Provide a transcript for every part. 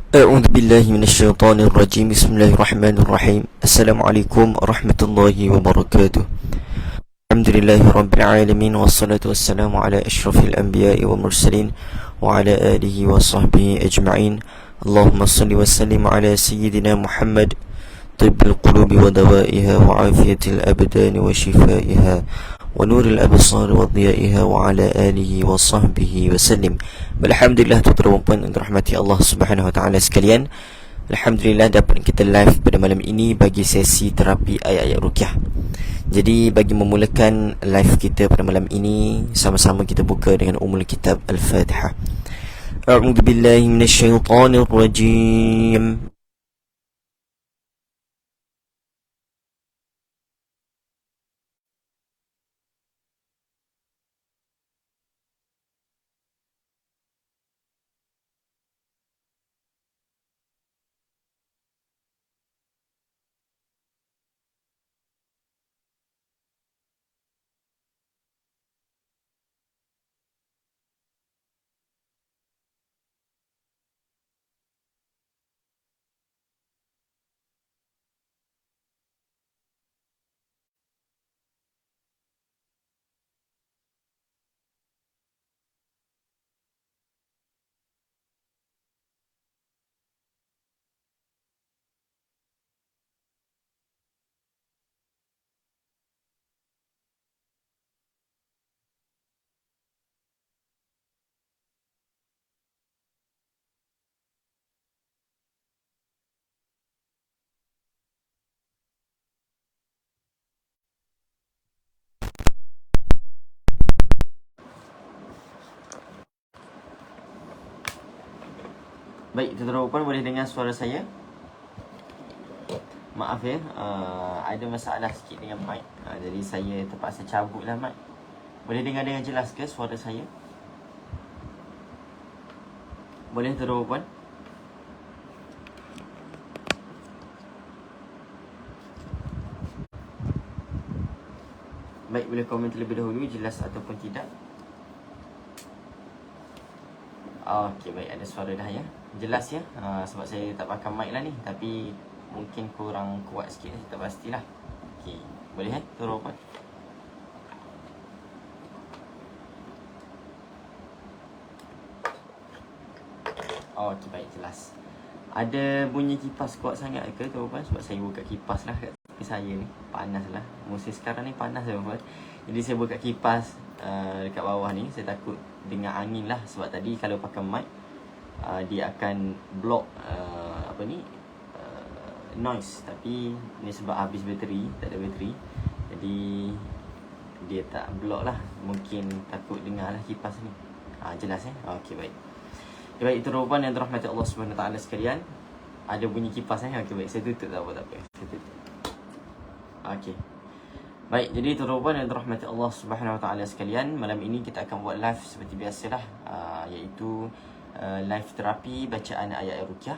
أعوذ بالله من الشيطان الرجيم. بسم الله الرحمن الرحيم. السلام عليكم ورحمة الله وبركاته. الحمد لله رب العالمين، والصلاة والسلام على أشرف الأنبياء والمرسلين وعلى آله وصحبه أجمعين. اللهم صل وسلم على سيدنا محمد، طب القلوب ودوائها وعافية الأبدان وشفائها ونور الأبصار وضيائها وعلى آله وصحبه وسلم. Alhamdulillah, tuan-tuan dan puan yang dirahmati Allah Subhanahu Wa Taala sekalian, Alhamdulillah dapat kita live pada malam ini bagi sesi terapi ayat-ayat ruqyah. Jadi bagi memulakan live kita pada malam ini, sama-sama kita buka dengan umul kitab Al-Fatihah. A'udzu billahi minasyaitonir rajim. Baik, tuan-tuan dan puan, boleh dengar suara saya? Maaf ya, ada masalah sikit dengan mic, jadi saya terpaksa cabutlah mic. Boleh dengar dengan jelas ke suara saya? Boleh, tuan-tuan dan puan? Baik, boleh komen terlebih dahulu jelas ataupun tidak. Okey, baik, ada suara dah ya. Jelas ya, sebab saya tak pakai mic lah ni, tapi mungkin kurang kuat sikit, saya tak pastilah. Okey, boleh turun puan? Okey, baik, jelas. Ada bunyi kipas kuat sangat ke turun puan? Sebab saya buka kipas lah kat tepi saya ni, panas lah. Musim sekarang ni panas turun puan. Jadi saya buka kipas dekat bawah ni, saya takut dengar angin lah. Sebab tadi kalau pakai mic, dia akan block noise. Tapi ni sebab habis bateri, tak ada bateri, jadi dia tak block lah. Mungkin takut dengar lah kipas ni. Jelas Okey, baik. Baik, itu rupan yang dirahmati Allah Subhanahu Wa Taala sekalian. Ada bunyi kipas Okey, baik, saya tutup tak apa. Saya tutup. Okey. Baik, jadi tuan-tuan yang dirahmati Allah Subhanahu Wa Taala sekalian, malam ini kita akan buat live seperti biasalah, iaitu live terapi bacaan ayat ruqyah.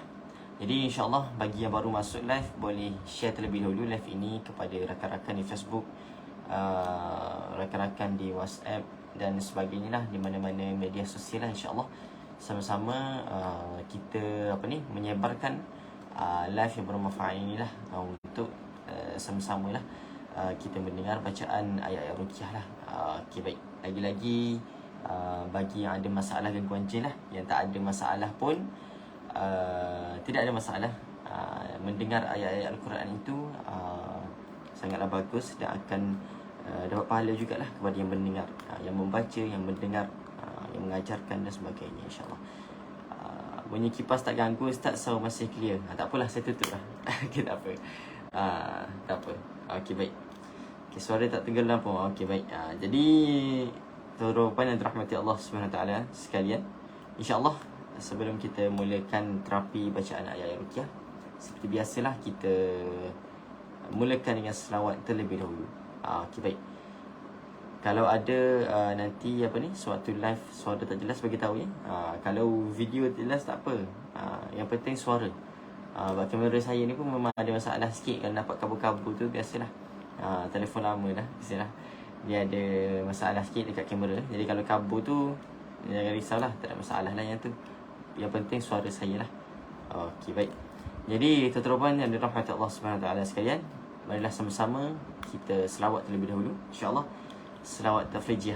Jadi insya-Allah bagi yang baru masuk live, boleh share terlebih dahulu live ini kepada rakan-rakan di Facebook, rakan-rakan di WhatsApp dan sebagainya lah, di mana-mana media sosial lah, insya-Allah. Sama-sama kita menyebarkan live yang bermanfaat inilah, untuk sama-sama lah kita mendengar bacaan ayat-ayat ruqyah lah. Okey, baik. Lagi-lagi bagi yang ada masalah gangguan jin lah, yang tak ada masalah pun tidak ada masalah. Mendengar ayat-ayat Al-Quran itu sangatlah bagus dan akan dapat pahala jugalah kepada yang mendengar, yang membaca, yang mendengar, yang mengajarkan dan sebagainya, insya-Allah. Bunyi kipas tak ganggu Ustaz, so masih clear. Tak apalah, saya tutup lah. Okay, tak apa. Tak apa. Okey, baik. Okay, suara tak tenggelam pun. Okey, baik. Jadi tuan-tuan yang dirahmati Allah Subhanahu Wa Taala sekalian, insya-Allah sebelum kita mulakan terapi bacaan ayat ruqyah, seperti biasalah kita mulakan dengan selawat terlebih dahulu. Okey, baik. Kalau ada nanti suatu live suara tak jelas, bagi tahu ya. Kalau video tak jelas tak apa. Yang penting suara. Kamera saya ni pun memang ada masalah sikit. Kalau dapat kabel-kabel tu biasalah, telefon lama dah, biasalah dia ada masalah sikit dekat kamera. Jadi kalau kabel tu jangan risaulah, tak ada masalah lah yang tu. Yang penting suara saya lah. Okey, baik. Jadi tuan-tuan yang dirahmati Allah Subhanahu Wa Taala sekalian, marilah sama-sama kita selawat terlebih dahulu, insya-Allah. Selawat tafrijiyah.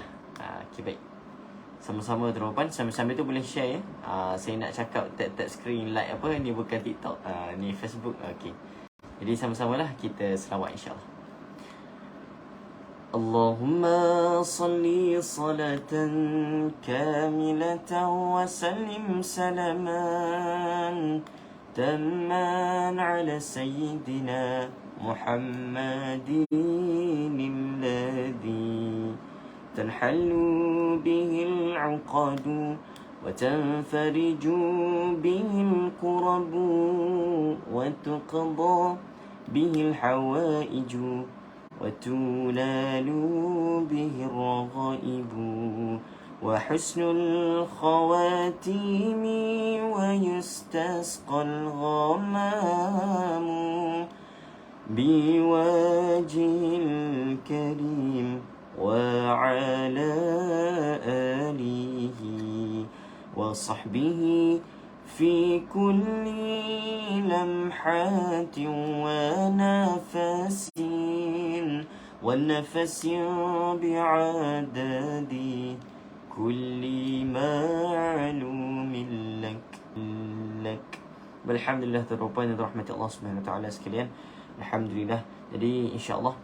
Okey, baik. Sama-sama tuan-tuan, sambil-sambil tu boleh share ya. Saya nak cakap tap screen like apa ni, bukan TikTok, ni Facebook. Okey. Jadi sama-samalah kita selawat insya-Allah. Allahumma salli salatan kamilatan wa sallim salaman tamman ala sayyidina Muhammadin alladhi tanhallu bihi al-'uqadu wa tanfariju bihi al-kurabu wa tuqda bihi al-hawaiju وتنال به الرغائب وحسن الخواتيم ويستسقى الغمام بوجه الكريم وعلى آله وصحبه في كل لمحات ونفس والنفس بعدد كل معلوم لك. Alhamdulillah tuan-tuan dan rahmat Allah Subhanahu Wa Taala sekalian. Alhamdulillah. Jadi insya-Allah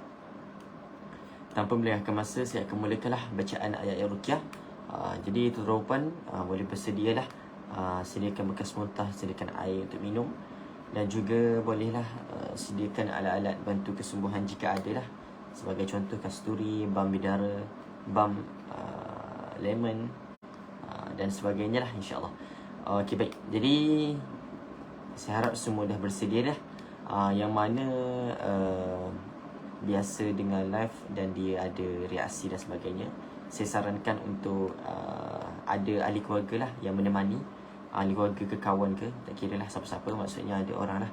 tanpa melengahkan masa, saya akan mulakanlah bacaan ayat-ayat ruqyah. Jadi tuan-tuan boleh bersedialah, sediakan bekas muntah, sediakan air untuk minum, dan juga bolehlah sediakan alat-alat bantu kesembuhan jika ada lah. Sebagai contoh kasturi, bam bidara, bam lemon dan sebagainya lah, insya-Allah. Okey, baik. Jadi saya harap semua dah bersedia dah. Yang mana biasa dengan live dan dia ada reaksi dan sebagainya, saya sarankan untuk ada ahli keluarga lah yang menemani, ahli keluarga ke kawan ke, tak kira lah siapa-siapa, maksudnya ada orang lah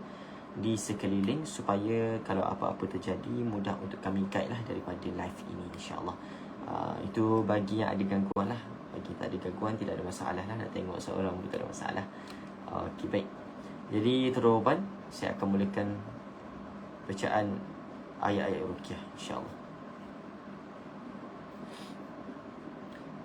di sekeliling, supaya kalau apa-apa terjadi mudah untuk kami guide lah daripada live ini, insya-Allah. Itu bagi yang ada gangguan lah. Bagi tak ada gangguan, tidak ada masalah lah. Nak tengok seorang pun tak ada masalah. Okey, baik. Jadi tuan-tuan, saya akan mulakan bacaan ayat-ayat ruqyah, insya-Allah.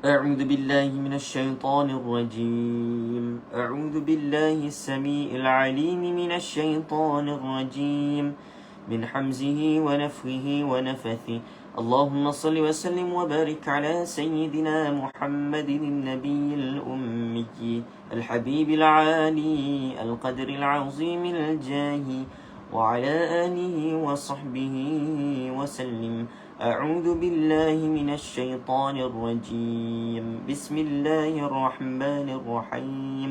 أعوذ بالله من الشيطان الرجيم أعوذ بالله السميع العليم من الشيطان الرجيم من حمزه ونفخه ونفثه اللهم صل وسلم وبارك على سيدنا محمد النبي الأمي الحبيب العالي القدر العظيم الجاه وعلى آله وصحبه وسلم أعوذ بالله من الشيطان الرجيم بسم الله الرحمن الرحيم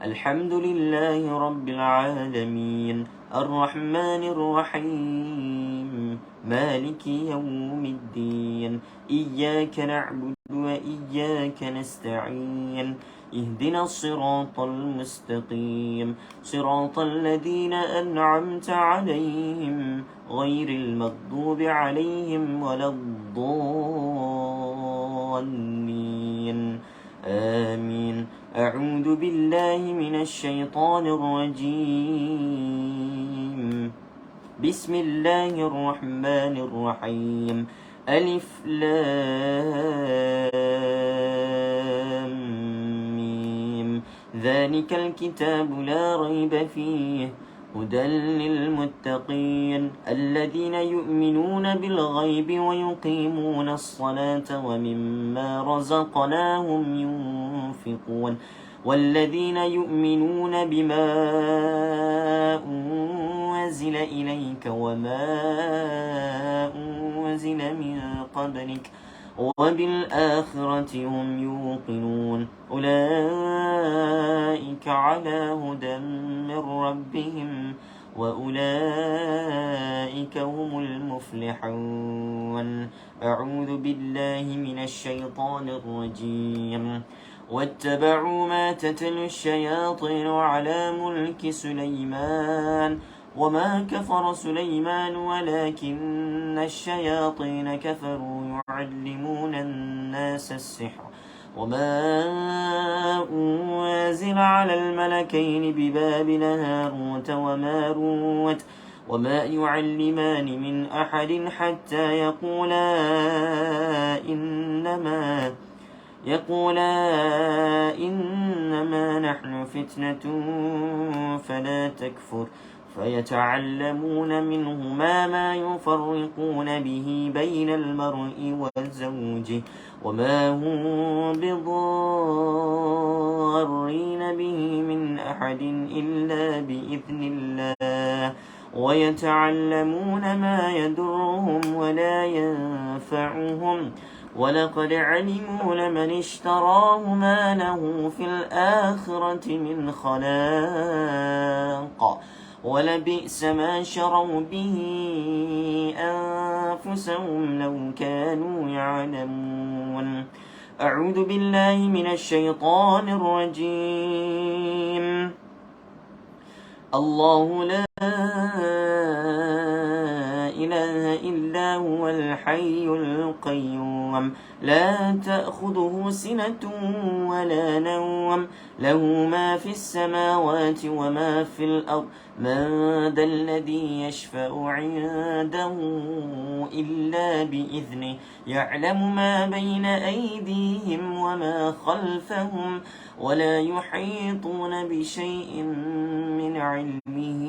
الحمد لله رب العالمين الرحمن الرحيم مالك يوم الدين إياك نعبد وإياك نستعين اهدنا الصراط المستقيم صراط الذين أنعمت عليهم غير المغضوب عليهم ولا الضالين آمين أعوذ بالله من الشيطان الرجيم بسم الله الرحمن الرحيم ألف لام ميم ذلك الكتاب لا ريب فيه هدى للمتقين الذين يؤمنون بالغيب ويقيمون الصلاة ومما رزقناهم ينفقون والذين يؤمنون بما أنزل إليك وما أنزل من قبلك وبالآخرة هم يوقنون أولئك على هدى من ربهم وأولئك هم المفلحون أعوذ بالله من الشيطان الرجيم واتبعوا ما تتلو الشياطين على ملك سليمان وما كفر سليمان ولكن الشياطين كفروا يعلمون الناس السحر وما أنزل على الملكين ببابل هاروت وماروت وما يعلمان من أحد حتى يقولا إنما نحن فتنة فلا تكفر فيتعلمون منهما ما يفرقون به بين المرء وزوجه وما هم بضارين به من أحد إلا بإذن الله ويتعلمون ما يضرهم ولا ينفعهم ولقد علموا لمن اشتراه ما له في الآخرة من خلاق ولبئس ما شروا به أنفسهم لو كانوا يعلمون. أعوذ بالله من الشيطان الرجيم. الله لا إله إلا هو الحي القيوم لا تأخذه سنة ولا نوم له ما في السماوات وما في الأرض من ذا الذي يشفع عنده إلا بإذنه يعلم ما بين أيديهم وما خلفهم ولا يحيطون بشيء من علمه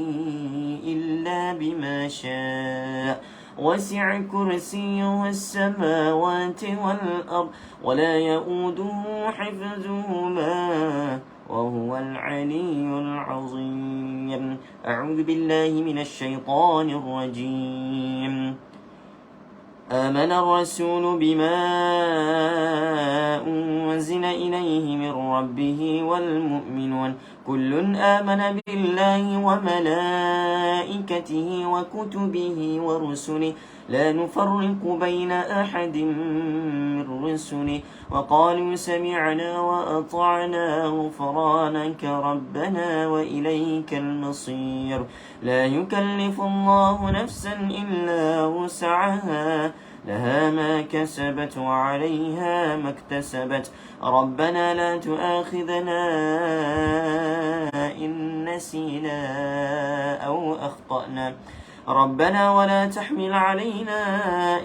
إلا بما شاء وسع كرسيه السماوات والأرض ولا يؤوده حفظهما وهو العلي العظيم. أعوذ بالله من الشيطان الرجيم. آمن الرسول بما أنزل إليه من ربه والمؤمنون كل آمن بالله وملائكته وكتبه ورسله لا نفرق بين أحد من رسله وقالوا سمعنا وأطعنا غفرانك ربنا وإليك المصير. لا يكلف الله نفسا إلا وسعها لها ما كسبت وعليها ما اكتسبت ربنا لا تؤاخذنا إن نسينا أو أخطأنا ربنا ولا تحمل علينا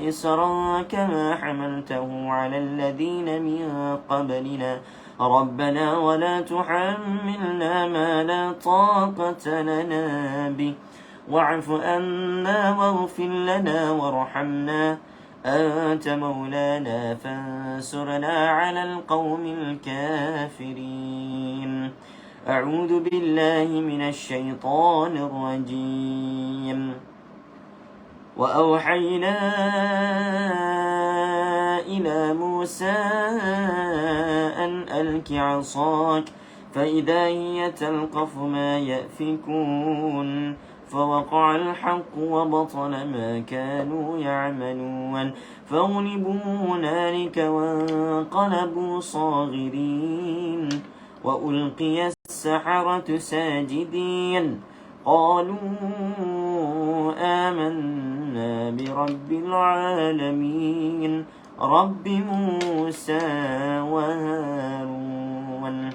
إصرا كما حملته على الذين من قبلنا ربنا ولا تحملنا ما لا طاقة لنا به واعف عنا واغفر لنا وارحمنا أنت مولانا فانصرنا على القوم الكافرين. أعوذ بالله من الشيطان الرجيم. وأوحينا إلى موسى أن ألق عصاك فإذا هي تلقف ما يأفكون فوقع الحق وبطل ما كانوا يعملون فغلبوا هنالك وانقلبوا صاغرين وألقي السحرة ساجدين قالوا آمنا برب العالمين رب موسى وهارون.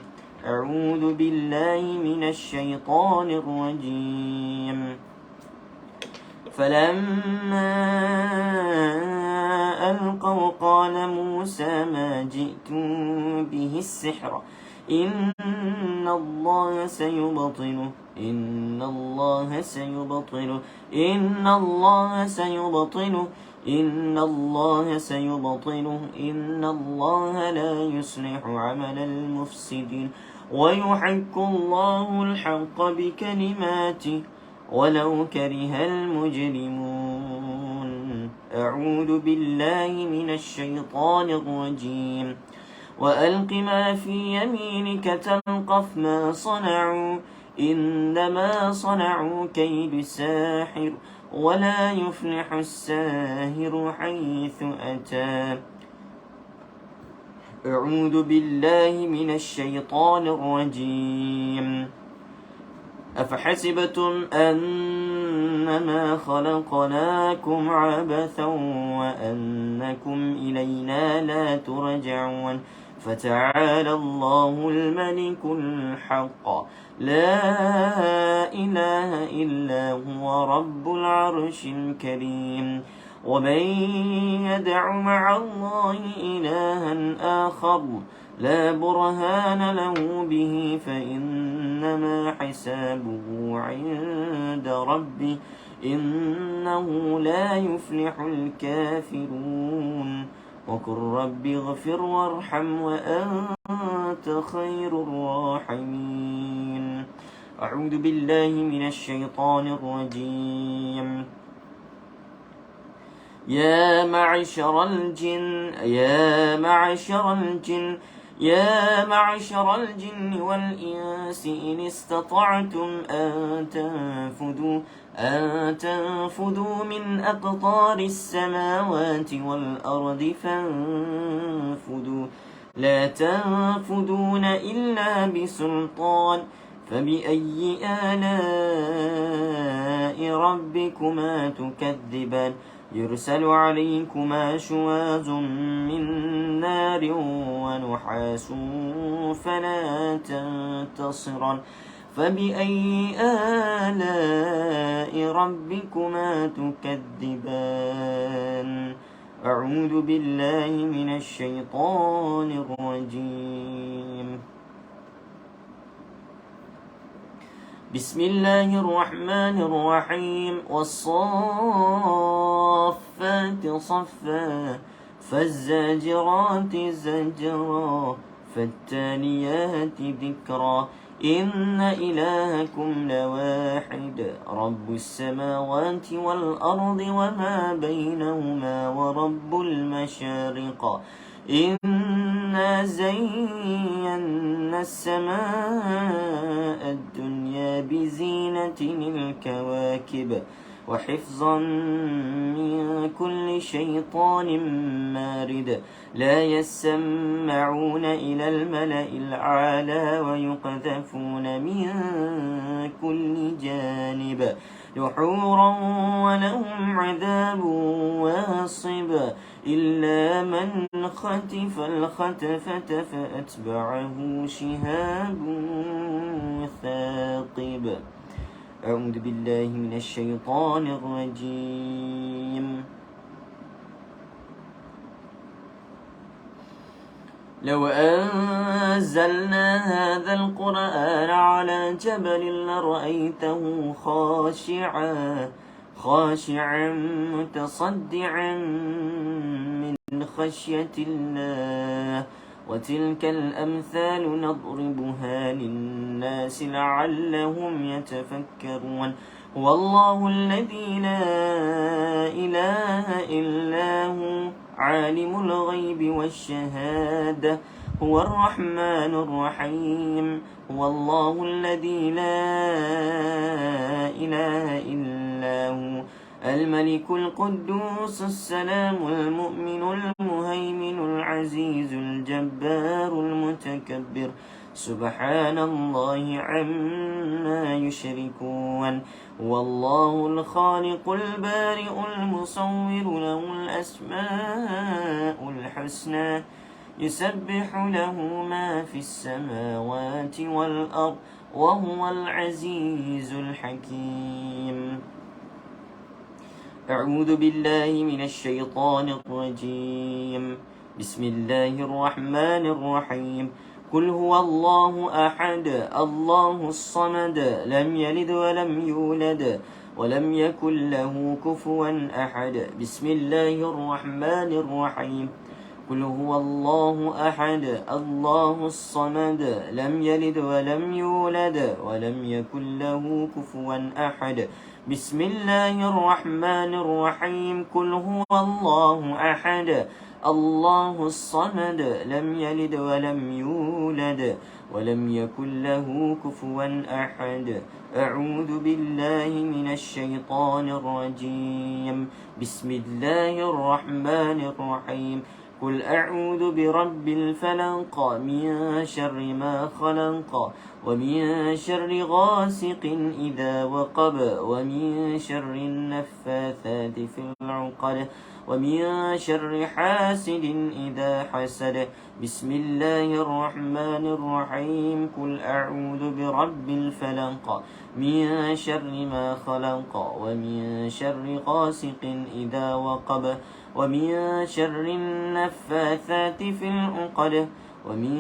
أعوذ بالله من الشيطان الرجيم. فلما ألقوا قال موسى ما جئتم به السحر إن الله سيبطله إن الله سيبطله إن الله سيبطله إن الله سيبطله إن الله لا يصلح عمل المفسدين ويحق الله الحق بكلماته ولو كره المجرمون. أعوذ بالله من الشيطان الرجيم. وألق ما في يمينك تلقف ما صنعوا إنما صنعوا كيد ساحر ولا يفلح الساهر حيث أتى. أعوذ بالله من الشيطان الرجيم. أفحسبتم أنما خلقناكم عبثا وأنكم إلينا لا ترجعون فتعالى الله الملك الحق لا إله إلا هو رب العرش الكريم ومن يدع مع الله إلها آخر لا برهان له به فإنما حسابه عند ربه إنه لا يفلح الكافرون وقل رب اغفر وارحم وأنت خير الراحمين أعوذ بالله من الشيطان الرجيم يا معشر الجن والإنس إن استطعتم أن تنفذوا من أقطار السماوات والأرض فانفذوا لا تنفذون إلا بسلطان فبأي آلاء ربكما تكذبان يرسل عليكما شواظ من نار ونحاس فلا تنتصران فبأي آلاء ربكما تكذبان أعوذ بالله من الشيطان الرجيم بسم الله الرحمن الرحيم والصافات صفا فالزاجرات زجرا فالتاليات ذكرا إن إلهكم لواحد رب السماوات والأرض وما بينهما ورب المشارق إنا زينا السماء الدنيا بزينة الكواكب وحفظا من كل شيطان مارد لا يسمعون إلى الملأ الأعلى ويقذفون من كل جانب دحورا ولهم عذاب واصب إلا من خطف الخطفة فأتبعه شهاب ثاقب أعوذ بالله من الشيطان الرجيم لو أنزلنا هذا القرآن على جبل لرأيته خاشعا متصدعا من خشية الله وتلك الأمثال نضربها للناس لعلهم يتفكرون هو الله الذي لا إله إلا هو عالم الغيب والشهادة هو الرحمن الرحيم هو الله الذي لا إله إلا هو الملك القدوس السلام المؤمن المهيمن العزيز الجبار المتكبر سبحان الله عما يشركون والله الخالق البارئ المصور له الأسماء الحسنى يسبح له ما في السماوات والأرض وهو العزيز الحكيم أعوذ بالله من الشيطان الرجيم بسم الله الرحمن الرحيم قل هو الله أحد الله الصمد لم يلد ولم يولد ولم يكن له كفوا أحد بسم الله الرحمن الرحيم قل هو الله أحد الله الصمد لم يلد ولم يولد ولم يكن له كفوا أحد بسم الله الرحمن الرحيم قل هو الله أحد الله الصمد لم يلد ولم يولد ولم يكن له كفوا أحد أعوذ بالله من الشيطان الرجيم بسم الله الرحمن الرحيم قل أعوذ برب الفلق من شر ما خلق ومن شر غاسق إذا وقب ومن شر النفاثات في العقد ومن شر حاسد إذا حسد بسم الله الرحمن الرحيم قل أعوذ برب الفلق من شر ما خلق ومن شر غاسق إذا وقب ومن شر النفاثات في العقد ومن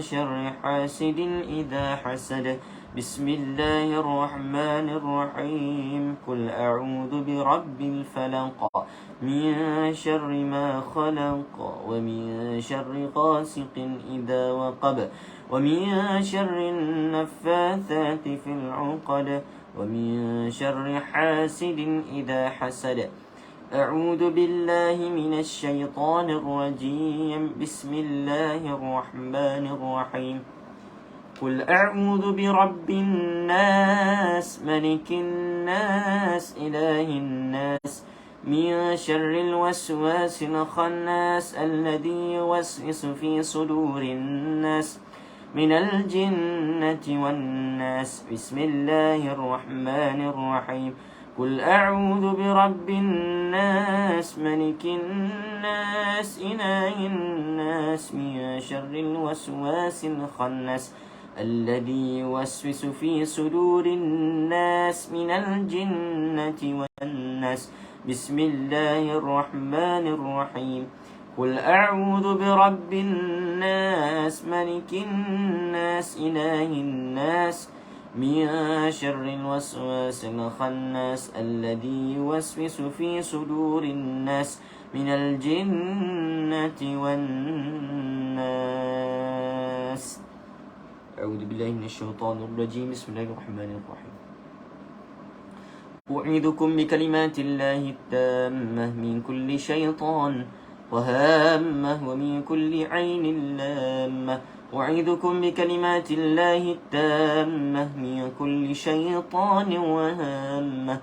شر حاسد إذا حسد بسم الله الرحمن الرحيم قل أعوذ برب الفلق من شر ما خلق ومن شر غاسق إذا وقب ومن شر النفاثات في العقد ومن شر حاسد إذا حسد أعوذ بالله من الشيطان الرجيم بسم الله الرحمن الرحيم قل أعوذ برب الناس ملك الناس إله الناس من شر الوسواس الخناس الذي يوسوس في صدور الناس من الجنة والناس بسم الله الرحمن الرحيم قل أعوذ برب الناس ملك الناس إله الناس من شر الوسواس الخناس الذي يوسوس في صدور الناس من الجنة والناس بسم الله الرحمن الرحيم قل أعوذ برب الناس ملك الناس إله الناس من شر الوسواس الخناس الذي يوسوس في صدور الناس من الجنة والناس أعوذ بالله من الشيطان الرجيم بسم الله الرحمن الرحيم أعيذكم بكلمات الله التامة من كل شيطان وهامة ومن كل عين لامة أعيذكم بكلمات الله التامة من كل شيطان وهامة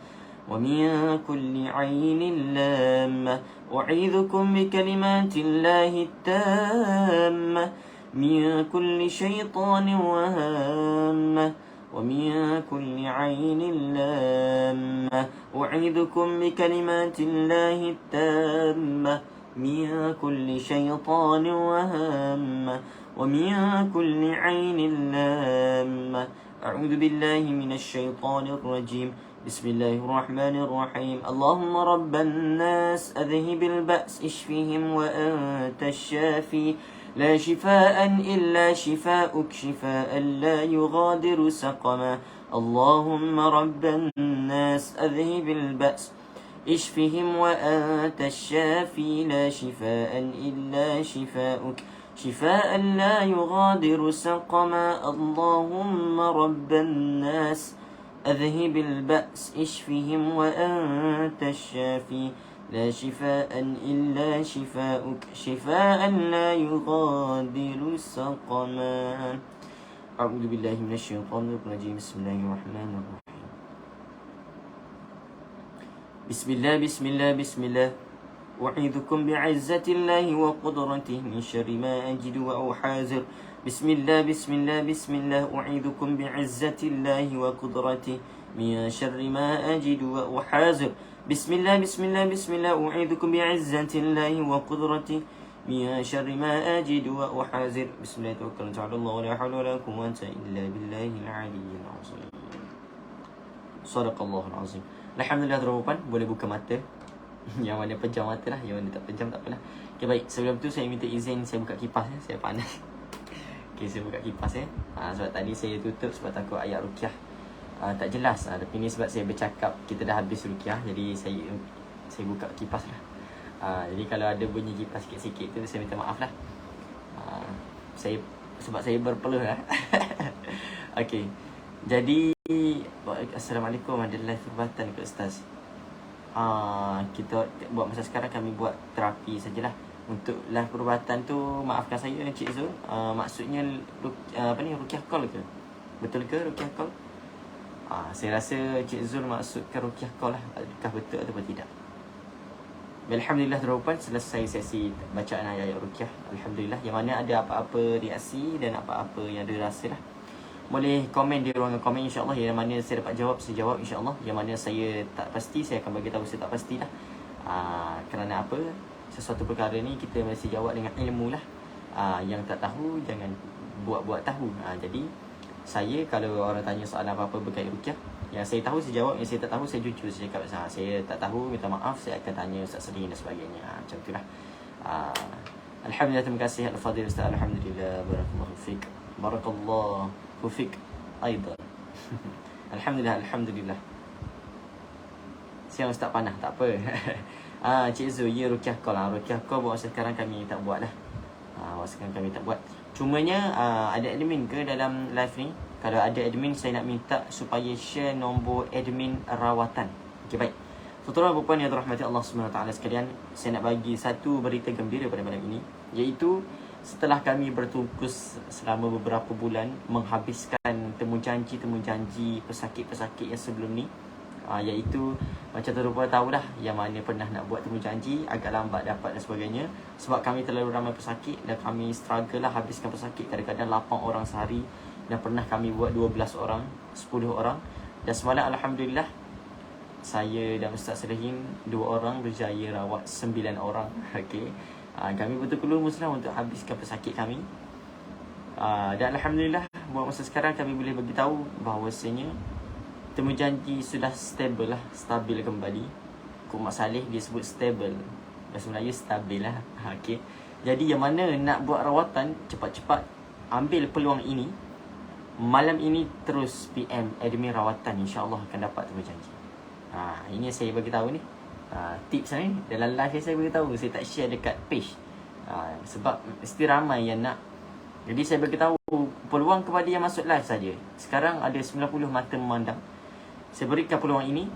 ومن كل عين لامة أعيذكم بكلمات الله التامة من كل شيطان وهامة ومن كل عين لامة أعيذكم بكلمات الله التامة من كل شيطان وهامة ومن كل عين لامة أعوذ بالله من الشيطان الرجيم بسم الله الرحمن الرحيم اللهم رب الناس أذهب البأس اشفهم وأنت الشافي لا شفاء إلا شفاءك شفاء لا يغادر سقما اللهم رب الناس أذهب البأس اشفهم وأنت الشافي لا شفاء إلا شفاءك شفاء لا يغادر سقما اللهم رب الناس أذهب البأس اشفهم وأنت الشافي لا شفاء إلا شفاءك شفاء لا يغادر سقما أعوذ بالله من الشيطان الرجيم بسم الله الرحمن الرحيم بسم الله بسم الله بسم الله أعيذكم بعزة الله وقدرته من شر ما أجد وأحاذر بسم الله بسم الله بسم الله أعيذكم بعزة الله وقدرته من شر ما أجد وأحاذر بسم الله بسم الله بسم الله أعيذكم بعزة الله وقدرته من شر ما أجد وأحاذر بسم الله توكلت على الله ولا حول ولا قوة إلا بالله العلي العظيم صدق الله العظيم. Alhamdulillah tuan-tuan, boleh buka mata. Yang mana pejam mata lah, yang mana tak pejam tak apalah. Okay, baik, sebelum tu saya minta izin saya buka kipas ya, saya panas. Okay, saya buka kipas ya. Sebab tadi saya tutup sebab takut ayat ruqyah tak jelas. Tapi ni sebab saya bercakap kita dah habis ruqyah, jadi saya buka kipas lah. Jadi kalau ada bunyi kipas sikit-sikit tu saya minta maaf lah. Sebab saya berpeluh lah. Okay, jadi Assalamualaikum, ada live perubatan ke Ustaz? Kita buat masa sekarang kami buat terapi sajalah. Untuk live perubatan tu maafkan saya Encik Zul. Maksudnya ruqyah call ke? Betul ke ruqyah call? Saya rasa Encik Zul maksudkan ruqyah call lah. Adakah betul atau tidak? Alhamdulillah terupan selesai sesi bacaan ayat ruqyah. Alhamdulillah. Yang mana ada apa-apa reaksi dan apa-apa yang ada rasa lah, boleh komen di ruangan komen, insyaAllah. Yang mana saya dapat jawab, saya jawab insyaAllah. Yang mana saya tak pasti, saya akan bagi tahu saya tak pastilah. Kerana apa? Sesuatu perkara ni kita mesti jawab dengan ilmu lah. Yang tak tahu jangan buat-buat tahu. Jadi saya kalau orang tanya soalan apa-apa berkait ruqyah, yang saya tahu saya jawab, yang saya tak tahu saya jujur, saya cakap saya tak tahu, minta maaf, saya akan tanya Ustaz Seri dan sebagainya. Macam itulah. Alhamdulillah, terima kasih Al-Fadhil Ustaz. Alhamdulillah, barakallahu fiik. Barakallahu fiik aidan. Alhamdulillah, alhamdulillah. Siang Ustaz panah, tak apa. Cik Zul, ya ruqyah call. Ruqyah call buat masa sekarang kami tak buat dah. Masa sekarang kami tak buat. Cumanya ada admin ke dalam live ni? Kalau ada admin, saya nak minta supaya share nombor admin rawatan. Okey, baik. Tuan-tuan dan puan yang dirahmati Allah SWT sekalian, saya nak bagi satu berita gembira pada malam ini, iaitu setelah kami bertungkus selama beberapa bulan menghabiskan temujanji pesakit-pesakit yang sebelum ni, iaitu macam tuan-tuan tahulah yang mana pernah nak buat temujanji agak lambat dapat dan sebagainya, sebab kami terlalu ramai pesakit dan kami struggle lah habiskan pesakit, kadang-kadang 8 orang sehari, dan pernah kami buat 12 orang, 10 orang. Dan semalam Alhamdulillah, saya dan Ustaz Salihin 2 orang berjaya rawat 9 orang. Okey. Kami betul-betul musnah untuk habiskan pesakit kami. Dan Alhamdulillah, buat masa sekarang kami boleh bagi tahu bahawasanya temujanji sudah stabil kembali. Kok Mak Saleh dia sebut stable, bahasa Melayu stabil lah. Okey. Jadi yang mana nak buat rawatan, cepat-cepat ambil peluang ini. Malam ini terus PM admin rawatan, insya-Allah akan dapat temujanji. Ini saya bagi tahu ni. Tips ni dalam live saya bagi tahu, saya tak share dekat page. Sebab mesti ramai yang nak. Jadi saya bagi tahu peluang kepada yang masuk live saja. Sekarang ada 90 mata memandang. Saya berikan peluang ini.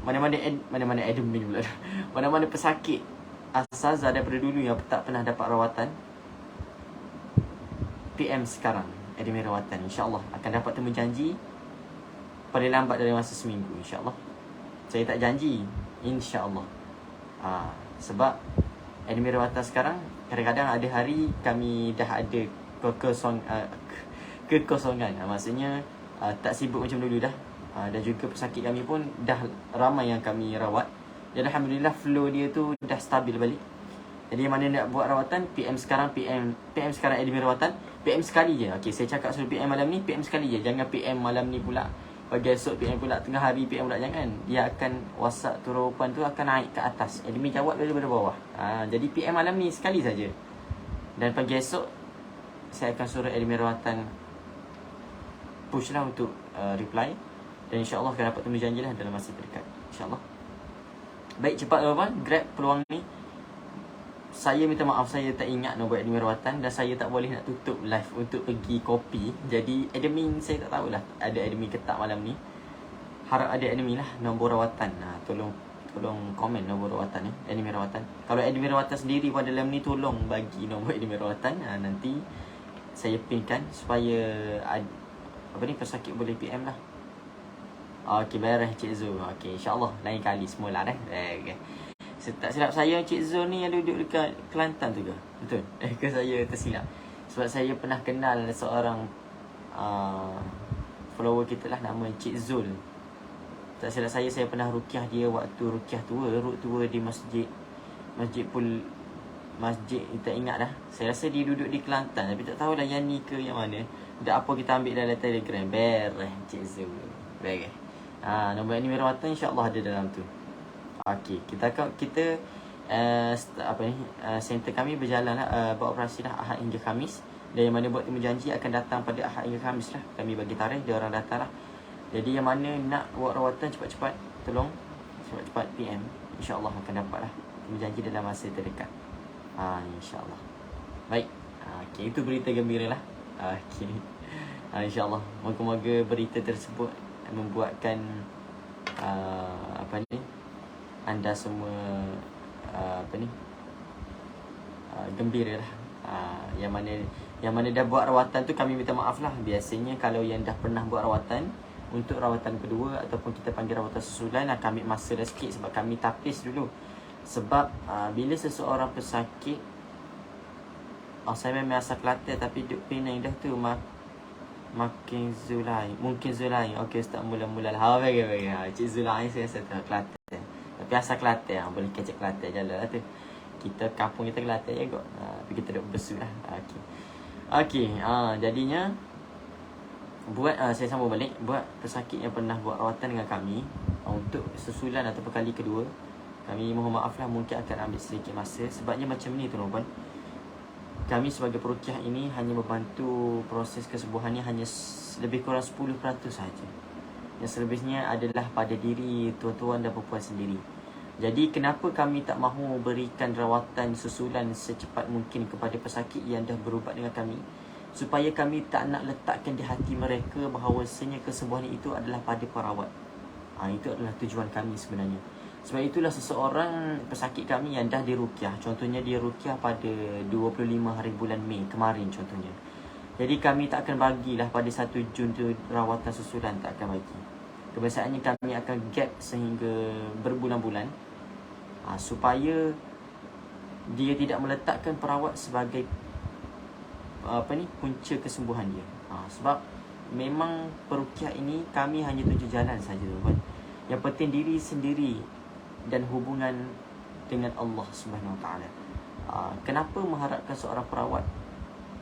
Mana-mana admin pula. Mana-mana pesakit asazah daripada dulu yang tak pernah dapat rawatan, PM sekarang admin rawatan, insya-Allah akan dapat temujanji paling lambat dalam masa seminggu, insya-Allah. Saya tak janji, insya-Allah. Sebab admin rawatan sekarang kadang-kadang ada hari kami dah ada kekosongan. Maksudnya tak sibuk macam dulu dah. Dan juga pesakit kami pun dah ramai yang kami rawat. Dan Alhamdulillah flow dia tu dah stabil balik. Jadi mana nak buat rawatan, PM sekarang admin rawatan, PM sekali je. Okey, saya cakap suruh PM malam ni, PM sekali je. Jangan PM malam ni pula, pagi esok PM pula, tengah hari PM pula, jangan. Dia akan WhatsApp turupan tu akan naik ke atas. Admin jawab daripada bawah. Jadi PM malam ni sekali saja. Dan pagi esok saya akan suruh admin rawatan push lah untuk reply. Dan insya-Allah akan dapat temujanji lah dalam masa terdekat, insya-Allah. Baik, cepat tuan-tuan, grab peluang ni. Saya minta maaf, saya tak ingat nak buat admin rawatan dan saya tak boleh nak tutup live untuk pergi kopi. Jadi admin saya tak tahulah ada admin ke tak malam ni. Harap ada admin lah nombor rawatan. Tolong komen nombor rawatan admin rawatan. Kalau admin rawatan sendiri pada dalam ni, tolong bagi nombor admin rawatan. Nanti saya pinkan supaya pesakit boleh PM lah. Okey, beres Cik Zul. Okey, insya-Allah lain kali semula dah. Okay. Tak silap saya, Cik Zul ni yang duduk dekat Kelantan tu ke? Betul? Ke saya tersilap? Sebab saya pernah kenal seorang follower kita lah, nama Cik Zul. Tak silap saya pernah ruqyah dia waktu ruqyah tua di masjid tak ingat dah. Saya rasa dia duduk di Kelantan, tapi tak tahulah yang ni ke yang mana. Dah apa kita ambil dalam Telegram. Beres Cik Zul. Beres. Nombor admin rawatan insya-Allah ada dalam tu. Okey, kita center kami berjalan lah, beroperasi lah Ahad hingga Khamis. Dan yang mana buat temujanji akan datang pada Ahad hingga Khamis lah. Kami bagi tarikh, dia orang datang lah. Jadi yang mana nak buat rawatan cepat-cepat, tolong cepat-cepat PM. InsyaAllah akan dapat lah temujanji dalam masa terdekat. InsyaAllah. Baik. Okey, itu berita gembira lah. Okey. InsyaAllah. Moga-moga berita tersebut membuatkan anda semua gembira lah. Yang mana dah buat rawatan tu, kami minta maaf lah. Biasanya kalau yang dah pernah buat rawatan, untuk rawatan kedua ataupun kita panggil rawatan susulan, kami ambil masa dah sikit sebab kami tapis dulu. Sebab bila seseorang pesakit, saya memang asal Kelantan tapi duduk Penang dah tu, mungkin Zulai. Okey, Ustaz mula-mula lah. Baik. Cik Zulai saya asal Kelantan. Tapi Tapi asal Kelantan, boleh kecek Kelantan je lah tu. Kita kampung kita Kelantan je kot. Tapi kita duduk bersu lah. Okey, jadinya buat saya sambung balik, buat pesakit yang pernah buat rawatan dengan kami, untuk susulan atau kali kedua, kami mohon maaf lah mungkin akan ambil sedikit masa. Sebabnya macam ni tuan-tuan, kami sebagai peruqyah ini hanya membantu proses kesembuhannya hanya lebih kurang 10% saja. Yang selebihnya adalah pada diri tuan-tuan dan perempuan sendiri. Jadi kenapa kami tak mahu berikan rawatan susulan secepat mungkin kepada pesakit yang dah berubat dengan kami? Supaya kami tak nak letakkan di hati mereka bahawasanya kesembuhan itu adalah pada perawat. Itu adalah tujuan kami sebenarnya. Sebab itulah seseorang pesakit kami yang dah diruqyah, contohnya dia ruqyah pada 25 hari bulan Mei kemarin contohnya. Jadi kami tak akan bagilah pada 1 Jun tu rawatan susulan, tak akan bagi. Kebiasaannya kami akan gap sehingga berbulan-bulan, supaya dia tidak meletakkan perawat sebagai punca kesembuhan dia. Sebab memang peruqyah ini kami hanya tuju jalan saja tuan. Yang penting diri sendiri dan hubungan dengan Allah Subhanahu Wa Taala. Kenapa mengharapkan seorang perawat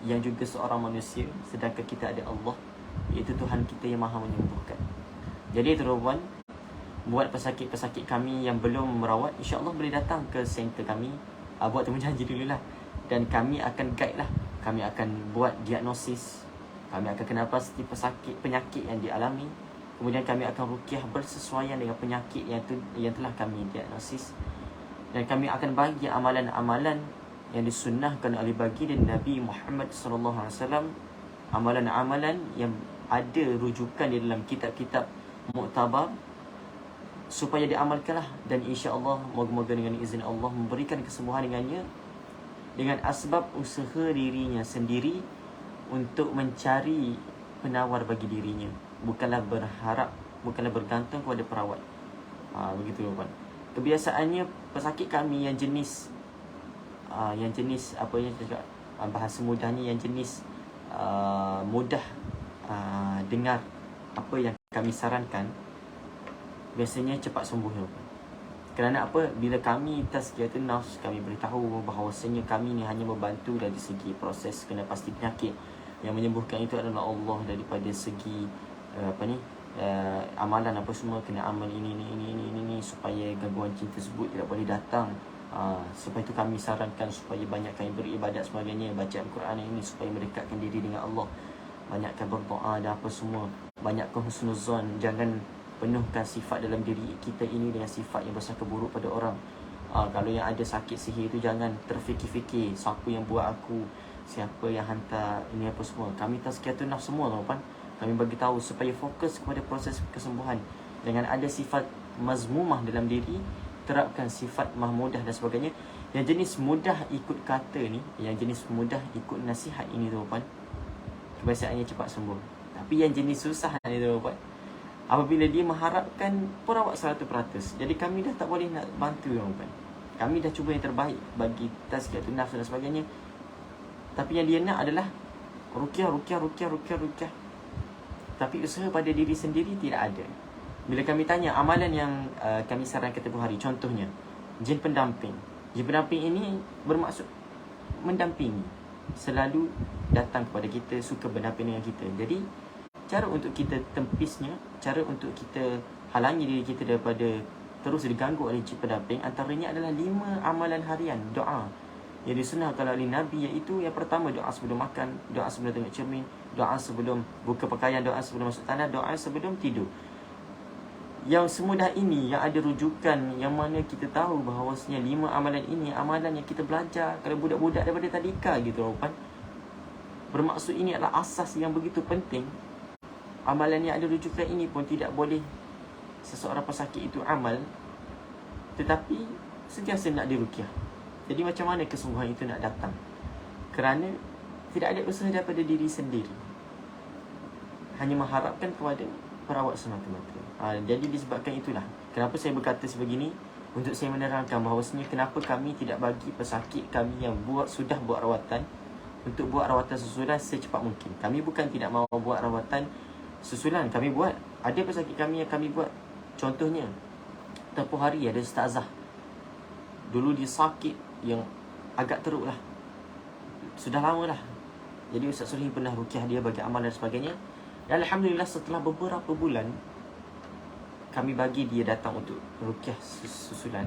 yang juga seorang manusia, sedangkan kita ada Allah, iaitu Tuhan kita yang Maha menyembuhkan. Jadi tuan-tuan, buat pesakit-pesakit kami yang belum merawat, insya-Allah boleh datang ke center kami, buat temujanji dululah, dan kami akan guide lah. Kami akan buat diagnosis, kami akan kenal pasti penyakit yang dialami. Kemudian kami akan ruqyah bersesuaian dengan penyakit yang telah kami diagnosis. Dan kami akan bagi amalan-amalan yang disunnahkan oleh baginda Nabi Muhammad SAW, amalan-amalan yang ada rujukan di dalam kitab-kitab muktabar, supaya diamalkanlah. Dan insya-Allah moga-moga dengan izin Allah memberikan kesembuhan dengannya, dengan asbab usaha dirinya sendiri untuk mencari penawar bagi dirinya, bukanlah bergantung kepada perawat. Begitu tuan. Kebiasaannya pesakit kami yang jenis apa yang cakap, bahasa mudahnya yang jenis mudah dengar apa yang kami sarankan, biasanya cepat sembuh tuan. Kerana apa? Bila kami tazkiyatun nafs, kami beritahu bahawasanya kami ni hanya membantu dari segi proses kena pasti penyakit. Yang menyembuhkan itu adalah Allah. Daripada segi amalan apa semua, kena amal ini, supaya gangguan cinta tersebut tidak boleh datang. Supaya itu kami sarankan supaya banyak kami beribadat sebagainya, baca Al-Quran ini supaya mendekatkan diri dengan Allah, banyakkan berdoa dan apa semua, banyakkan husnuzan, jangan penuhkan sifat dalam diri kita ini dengan sifat yang bersangka buruk pada orang. Kalau yang ada sakit sihir itu jangan terfikir-fikir, siapa yang buat aku, siapa yang hantar ini apa semua. Kami tazkiyatun nafs semua tuan-tuan. Kami bagi tahu supaya fokus kepada proses kesembuhan. Dengan ada sifat mazmumah dalam diri, terapkan sifat mahmudah dan sebagainya. Yang jenis mudah ikut kata ni, yang jenis mudah ikut nasihat ini tuan-tuan, kebiasaannya cepat sembuh. Tapi yang jenis susah ni tuan-tuan, apabila dia mengharapkan perawat 100%, jadi kami dah tak boleh nak bantu tuan-tuan. Kami dah cuba yang terbaik bagi tazkiyatun nafs dan sebagainya, tapi yang dia nak adalah ruqyah. Tapi usaha pada diri sendiri tidak ada. Bila kami tanya amalan yang kami sarankan tempoh hari, contohnya jin pendamping. Jin pendamping ini bermaksud mendampingi, selalu datang kepada kita, suka berdamping dengan kita. Jadi cara untuk kita tempisnya, cara untuk kita halangi diri kita daripada terus diganggu oleh jin pendamping, antaranya adalah 5 amalan harian doa yang disunahkan oleh Nabi, iaitu yang pertama doa sebelum makan, doa sebelum tengok cermin, doa sebelum buka pakaian, doa sebelum masuk tanah, doa sebelum tidur. Yang semudah ini yang ada rujukan, yang mana kita tahu bahawasanya 5 amalan ini amalan yang kita belajar kalau budak-budak daripada tadika gitu kan. Bermaksud ini adalah asas yang begitu penting. Amalan yang ada rujukan ini pun tidak boleh seseorang pesakit itu amal, tetapi sentiasa nak diruqyah. Jadi macam mana kesembuhan itu nak datang? Kerana tidak ada usaha daripada diri sendiri, hanya mengharapkan kepada perawat semata-mata. Jadi disebabkan itulah kenapa saya berkata sebegini, untuk saya menerangkan bahawasanya kenapa kami tidak bagi pesakit kami yang sudah buat rawatan untuk buat rawatan susulan secepat mungkin. Kami bukan tidak mahu buat rawatan susulan, kami buat. Ada pesakit kami yang kami buat. Contohnya tempoh hari ada ustazah. Dulu dia sakit yang agak teruk lah, sudah lama lah. Jadi Ustaz Sulihin pernah rukyah dia bagi amal dan sebagainya. Dan Alhamdulillah setelah beberapa bulan kami bagi dia datang untuk rukyah susulan,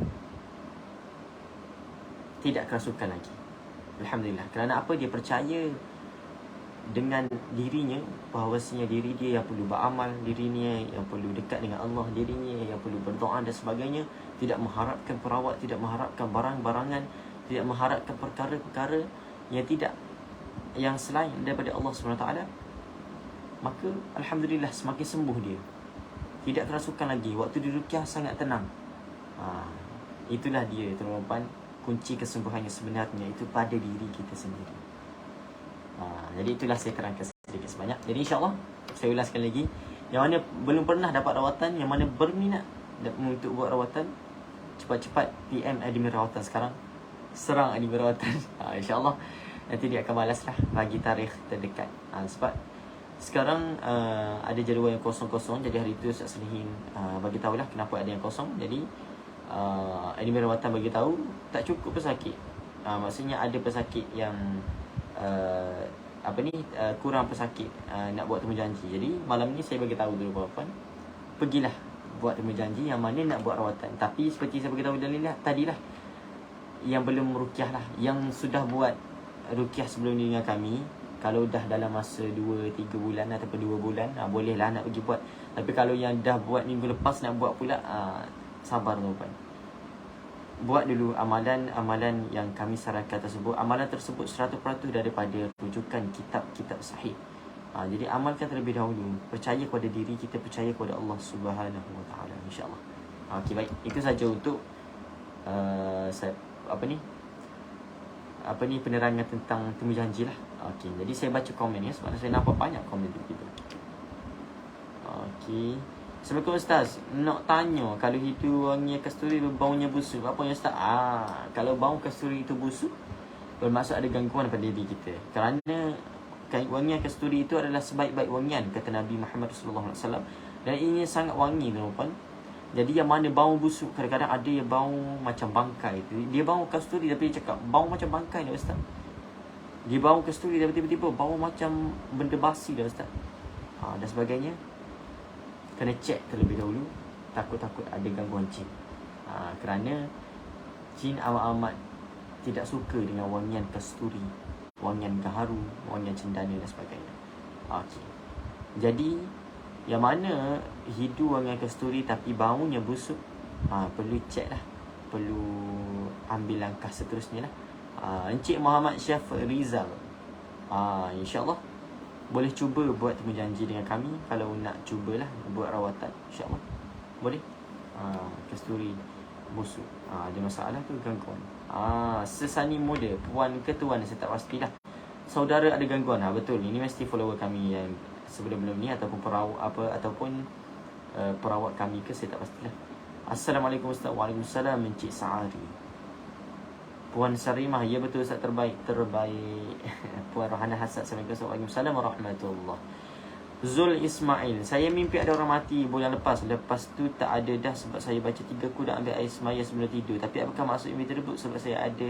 tidak kerasukan lagi. Alhamdulillah. Kerana apa? Dia percaya dengan dirinya bahawasanya diri dia yang perlu beramal, dirinya yang perlu dekat dengan Allah, dirinya yang perlu berdoa dan sebagainya. Tidak mengharapkan perawat, tidak mengharapkan barang-barangan, tidak mengharapkan perkara-perkara yang selain daripada Allah SWT. Maka Alhamdulillah semakin sembuh dia, tidak kerasukan lagi. Waktu di rukyah sangat tenang. Itulah dia tuan-tuan, kunci kesembuhannya sebenarnya itu pada diri kita sendiri. Jadi itulah saya terangkan sedikit sebanyak. Jadi insyaAllah saya ulas sekali lagi, yang mana belum pernah dapat rawatan, yang mana berminat untuk buat rawatan, cepat-cepat PM admin rawatan sekarang. Serang admin rawatan. InsyaAllah nanti dia akan balas lah bagi tarikh terdekat. Sebab sekarang ada jadual yang kosong-kosong. Jadi hari itu Ustaz Sulihin bagi tahulah kenapa ada yang kosong. Jadi admin rawatan bagi tahu tak cukup pesakit. Maksudnya ada pesakit yang kurang pesakit nak buat temu janji. Jadi malam ni saya bagi tahu dulu puan-puan, pergilah buat temu janji yang mana nak buat rawatan. Tapi seperti saya bagi tahu tadilah, yang belum rukyah lah, yang sudah buat rukyah sebelum ni dengan kami, kalau dah dalam masa 2-3 bulan ataupun 2 bulan, bolehlah nak pergi buat. Tapi kalau yang dah buat minggu lepas nak buat pula, sabar tuan-tuan. Buat dulu amalan yang kami sarankan tersebut. Amalan tersebut 100% daripada rujukan kitab-kitab sahih. Jadi amalkan terlebih dahulu. Percaya kepada diri kita, percaya kepada Allah Subhanahu Wa Taala, insya-Allah. Okey, baik. Itu saja untuk penerangan tentang temu janji lah. Okey, jadi saya baca komen ya, sebab saya nampak banyak komen begitu. Okey. Assalamualaikum Ustaz, nak tanya, kalau hidu wangi kasturi baunya busuk, apa yang Ustaz? Kalau bau kasturi itu busuk, bermaksud ada gangguan pada diri kita. Kerana wangian kasturi itu adalah sebaik-baik wangian, kata Nabi Muhammad SAW. Dan ini sangat wangi tuan-tuan. Jadi yang mana bau busuk, kadang-kadang ada yang bau macam bangkai tu. Dia bau kasturi tapi dia cakap bau macam bangkai dah Ustaz. Dia bau kasturi tapi tiba-tiba bau macam benda basi dah Ustaz. Dan sebagainya. Kena cek terlebih dahulu, takut-takut ada gangguan jin. Kerana jin amat-amat tidak suka dengan wangian kasturi, wangian gaharu, wangian cendana dan sebagainya. Okey. Jadi yang mana hidu wangian kasturi tapi baunya busuk, perlu cek lah, perlu ambil langkah seterusnya lah. Encik Muhammad Syaf Rizal, insyaAllah boleh cuba buat temu janji dengan kami. Kalau nak cubalah buat rawatan, insyaAllah boleh. Kasturi busuk, ada masalah tu, gangguan. Sesani muda, puan ke tuan, saya tak pastilah. Saudara ada gangguan, betul. Ini mesti follower kami yang sebelum-belum ni, ataupun perawat kami ke, saya tak pastilah. Assalamualaikum Ustaz. Waalaikumsalam Encik Sa'ari. Puan Sarimah, ya betul Ustaz, terbaik. Puan Rohana Hasad, Assalamualaikum warahmatullahi. Zul Ismail, saya mimpi ada orang mati bulan lepas. Lepas tu tak ada dah sebab saya baca 3 kuda ambil air semaya sebelum tidur. Tapi apakah maksud mimpi tersebut? Sebab saya ada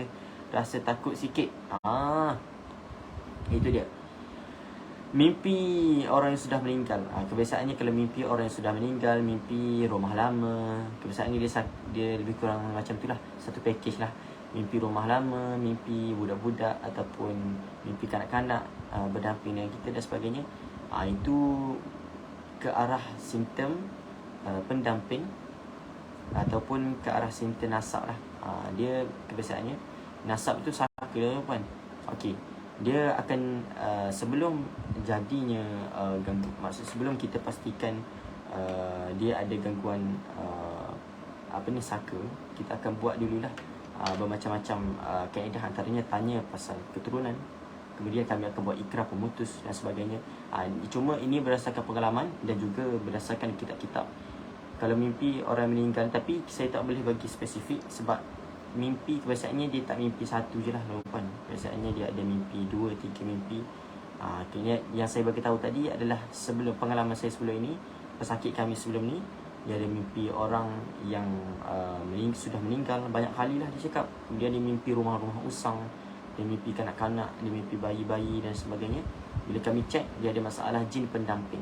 rasa takut sikit. Itu dia. Mimpi orang yang sudah meninggal. Kebiasaannya kalau mimpi orang yang sudah meninggal, mimpi rumah lama, kebiasaannya dia lebih kurang macam tu lah. Satu package lah. Mimpi rumah lama, mimpi budak-budak, ataupun mimpi kanak-kanak berdamping dengan kita dan sebagainya. Itu ke arah simptom pendamping ataupun ke arah simptom nasab lah. Dia kebiasaannya nasab itu saka puan. Okey. Dia akan sebelum jadinya maksud sebelum kita pastikan dia ada gangguan saka, kita akan buat dululah bermacam-macam kaedah, antaranya tanya pasal keturunan. Kemudian kami akan buat ikrar pemutus dan sebagainya. Cuma ini berdasarkan pengalaman dan juga berdasarkan kitab-kitab. Kalau mimpi orang meninggal, tapi saya tak boleh bagi spesifik sebab mimpi kebiasaannya dia tak mimpi satu je lah tuan. Biasanya dia ada mimpi 2-3 mimpi. Yang saya bagi tahu tadi adalah sebelum pengalaman saya sebelum ini, pesakit kami sebelum ni. dia ada mimpi orang yang sudah meninggal banyak kali lah dia cakap. Dia ada mimpi rumah-rumah usang, dia mimpi kanak-kanak, dia mimpi bayi-bayi dan sebagainya. Bila kami cek, dia ada masalah jin pendamping.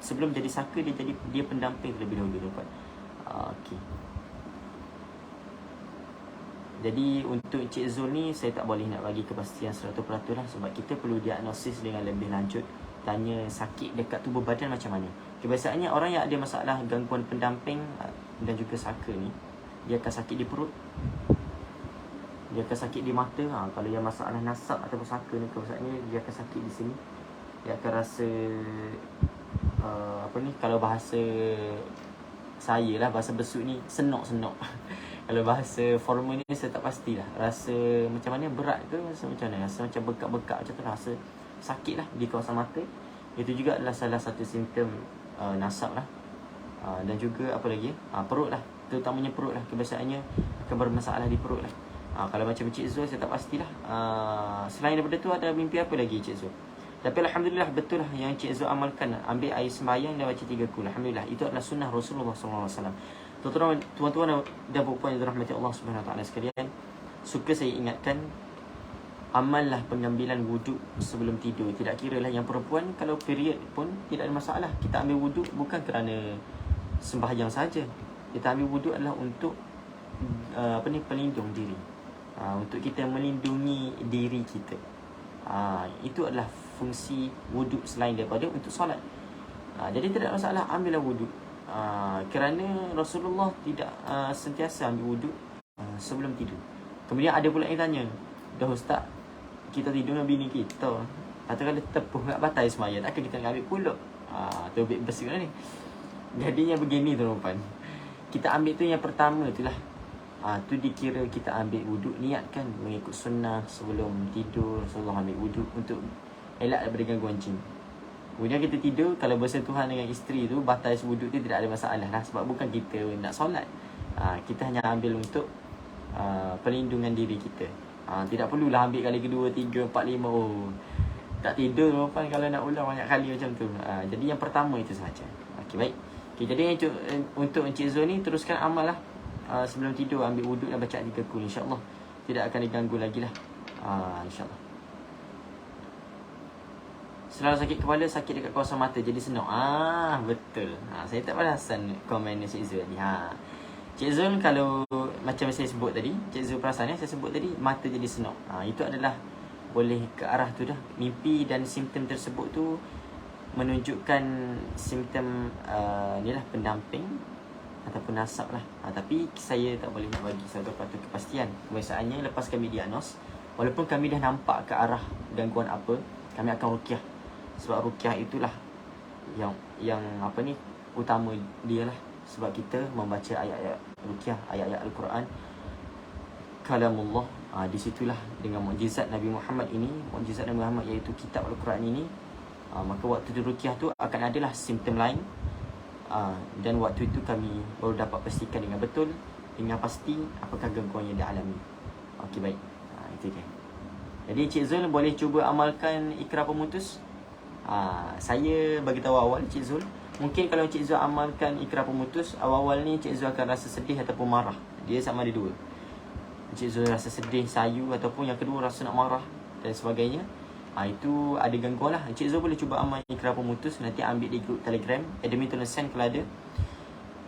Sebelum jadi saka, dia pendamping terlebih dahulu tuan. Okey. Jadi untuk Encik Zul ni saya tak boleh nak bagi kepastian 100% lah, sebab kita perlu diagnosis dengan lebih lanjut. Tanya sakit dekat tubuh badan macam mana. Kebiasaannya orang yang ada masalah gangguan pendamping dan juga saka ni, dia akan sakit di perut, dia akan sakit di mata. Kalau yang masalah nasab ataupun saka ni, kebiasaannya dia akan sakit di sini. Dia akan rasa kalau bahasa saya lah, bahasa besut ni, senok-senok. Kalau bahasa formal ni saya tak pastilah. Rasa macam mana, berat ke, rasa macam mana, rasa macam bekak-bekak macam tu, rasa sakit lah di kawasan mata. Itu juga adalah salah satu simptom nasab lah. Dan juga apa lagi, perut lah, terutamanya perut lah. Kebiasaannya akan bermasalah di perut lah. Kalau macam Encik Zul saya tak pastilah. Selain daripada tu ada mimpi apa lagi Encik Zul? Tapi Alhamdulillah betul lah yang Encik Zul amalkan. Ambil air sembahyang dan baca 3 kul. Alhamdulillah, itu adalah sunnah Rasulullah SAW. Tuan-tuan dan puan yang dirahmati Allah Subhanahu Wa Taala sekalian, suka saya ingatkan, amallah pengambilan wuduk sebelum tidur. Tidak kira lah yang perempuan, kalau period pun tidak ada masalah. Kita ambil wuduk bukan kerana sembahyang saja. Kita ambil wuduk adalah untuk pelindung diri. Untuk kita melindungi diri kita. Itu adalah fungsi wuduk selain daripada untuk solat. Jadi tidak ada masalah, ambillah wuduk. Kerana Rasulullah tidak sentiasa ambil wuduk sebelum tidur. Kemudian ada pula yang tanya, dah Ustaz, kita tidur dengan bini kita, atau kalau tepuh kat batai semaya, takkan kita nak ambil pulak? Tu bit bersih ni. Jadinya begini tuan-tuan, kita ambil tu yang pertama tu lah. Tu dikira kita ambil wuduk, niatkan mengikut sunnah sebelum tidur. Rasulullah ambil wuduk untuk elak daripada gangguan jin. Kemudian kita tidur, kalau bersentuhan dengan isteri tu, batas wuduk tu tidak ada masalah lah, sebab bukan kita nak solat. Kita hanya ambil untuk perlindungan diri kita. Tidak perlulah ambil kali kedua, 3, 4, 5. Tak tidur apa kalau nak ulang banyak kali macam tu. Jadi yang pertama itu sahaja. Okey, baik. Jadi untuk Encik Zul ni, teruskan amal lah. Sebelum tidur ambil wuduk dan baca 3 kul, insyaAllah tidak akan diganggu lagi lah. InsyaAllah. Selalu sakit kepala, sakit dekat kawasan mata, jadi senok. Betul. Saya tak perasan komen Encik Zul ni. Encik Zul, kalau macam saya sebut tadi, Encik Zul perasan saya sebut tadi, mata jadi senok. Itu adalah boleh ke arah tu dah. Mimpi dan simptom tersebut tu menunjukkan simptom ni lah, pendamping ataupun nasab lah. Tapi saya tak boleh nak bagi 100% kepastian. Kebiasaannya lepas kami diagnos, walaupun kami dah nampak ke arah gangguan apa, kami akan ruqyah. Sebab ruqyah itulah yang utama dia lah. Sebab kita membaca ayat-ayat ruqyah, ayat-ayat Al-Quran, kalamullah. Di situlah dengan mukjizat Nabi Muhammad ini, mukjizat Nabi Muhammad iaitu kitab Al-Quran ini, maka waktu di ruqyah tu akan adalah simptom lain. Dan waktu itu kami baru dapat pastikan dengan betul, dengan pasti apakah gangguan yang dialami. Okey, baik. Itu dia. Jadi Encik Zul boleh cuba amalkan ikrar pemutus. Saya bagi tahu awal Encik Zul, mungkin kalau Encik Zul amalkan ikrar pemutus, awal-awal ni Encik Zul akan rasa sedih ataupun marah. Dia sama ada dua. Encik Zul rasa sedih, sayu, ataupun yang kedua rasa nak marah dan sebagainya. Itu ada gangguan lah. Encik Zul boleh cuba amal ikrar pemutus. Nanti ambil di grup Telegram Admin Tulisan kalau ada.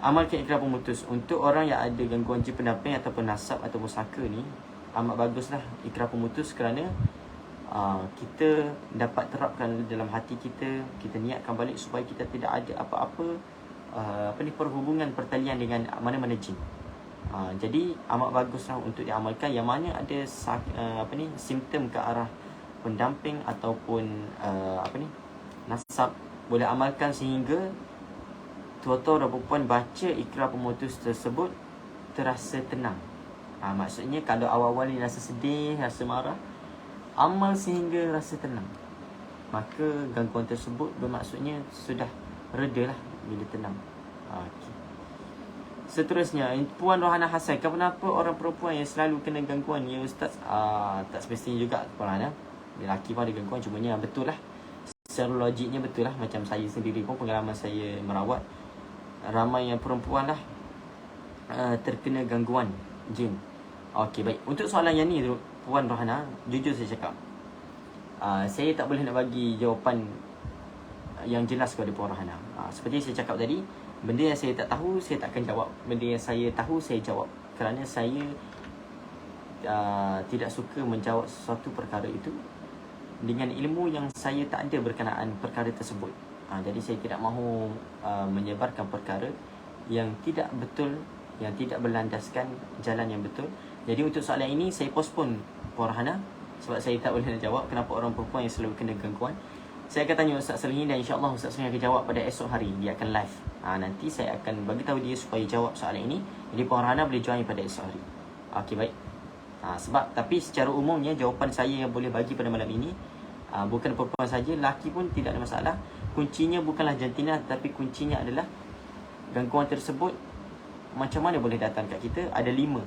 Amalkan ikrar pemutus. Untuk orang yang ada gangguan jin pendamping ataupun nasab ataupun saka ni, amat baguslah ikrar pemutus, kerana kita dapat terapkan dalam hati kita. Kita niatkan balik supaya kita tidak ada apa-apa perhubungan pertalian dengan mana-mana jin. Jadi amat baguslah untuk diamalkan. Yang mana ada simptom ke arah pendamping ataupun nasab, boleh amalkan sehingga tuan-tuan dan puan baca ikrar pemutus tersebut terasa tenang. Maksudnya kalau awal-awal ni rasa sedih, rasa marah, amal sehingga rasa tenang, maka gangguan tersebut bermaksudnya sudah reda lah bila tenang. Okay. Seterusnya, Puan Rohana Hassan, kenapa orang perempuan yang selalu kena gangguan ya Ustaz? Tak semestinya juga Puan Rohana. Lelaki pun ada gangguan, cumanya betul lah, secara logiknya betul lah. Macam saya sendiri pun, pengalaman saya merawat, ramai yang perempuan lah terkena gangguan jin. Okey, baik. Untuk soalan yang ni Puan Rohana, jujur saya cakap, saya tak boleh nak bagi jawapan yang jelas kepada Puan Rohana. Seperti saya cakap tadi, benda yang saya tak tahu, saya tak akan jawab. Benda yang saya tahu, saya jawab. Kerana saya tidak suka menjawab sesuatu perkara itu dengan ilmu yang saya tak ada berkenaan perkara tersebut. Jadi saya tidak mahu menyebarkan perkara yang tidak betul, yang tidak berlandaskan jalan yang betul. Jadi untuk soalan ini, saya postpone Puan Rohana, sebab saya tak boleh nak jawab kenapa orang perempuan yang selalu kena gangguan. Saya akan tanya Ustaz Salihin dan insyaAllah Ustaz Salihin akan jawab pada esok hari. Dia akan live. Nanti saya akan bagi tahu dia supaya jawab soalan ini. Jadi Puan Rohana boleh join pada esok hari. Okey, baik. Tapi secara umumnya jawapan saya yang boleh bagi pada malam ini, bukan perempuan saja, lelaki pun tidak ada masalah. Kuncinya bukanlah jantina, tapi kuncinya adalah gangguan tersebut macam mana boleh datang kat kita. Ada 5.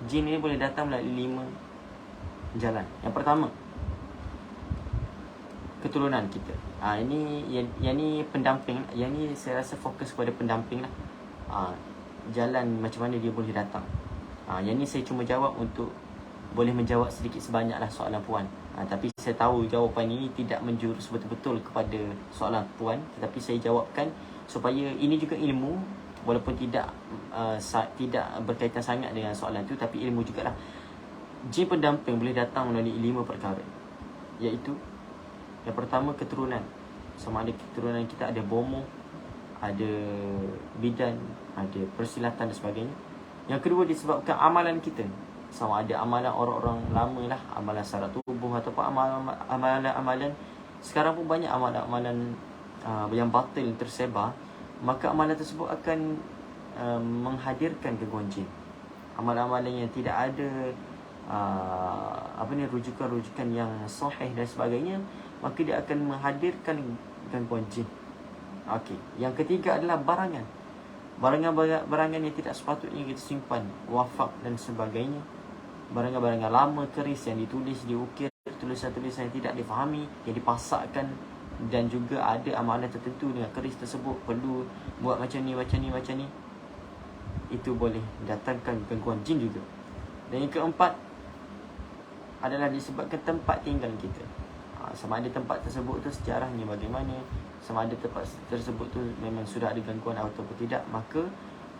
Jin ni boleh datang melalui 5 jalan. Yang pertama, keturunan kita. Ini yang ni pendamping. Yang ni saya rasa fokus kepada pendamping lah. Jalan macam mana dia boleh datang. Yang ni saya cuma jawab untuk boleh menjawab sedikit sebanyak lah soalan Puan. Tapi saya tahu jawapan ini tidak menjurus betul-betul kepada soalan Puan, tetapi saya jawabkan supaya ini juga ilmu, walaupun tidak berkaitan sangat dengan soalan tu, tapi ilmu jugalah. Jin pendamping boleh datang melalui 5 perkara, iaitu yang pertama, keturunan. Sama ada keturunan kita ada bomoh, ada bidan, ada persilatan dan sebagainya. Yang kedua, disebabkan amalan kita. Sama ada amalan orang-orang lama lah, amalan syarat tubuh, ataupun amalan-amalan sekarang pun banyak amalan-amalan yang batil tersebar. Maka amalan tersebut akan menghadirkan gangguan jin. Amalan-amalan yang tidak ada rujukan-rujukan yang sahih dan sebagainya, maka dia akan menghadirkan gangguan jin. Okey, yang ketiga adalah barangan. Barangan yang tidak sepatutnya kita simpan, wafak dan sebagainya. Barangan-barangan lama, keris yang ditulis, diukir, tulisan-tulisan yang tidak difahami, yang dipasakkan. Dan juga ada amalan tertentu dengan keris tersebut, perlu buat macam ni. Itu boleh datangkan gangguan jin juga. Dan yang keempat adalah disebabkan tempat tinggal kita. Sama ada tempat tersebut tu sejarahnya bagaimana, sama ada tempat tersebut tu memang sudah ada gangguan ataupun tidak. Maka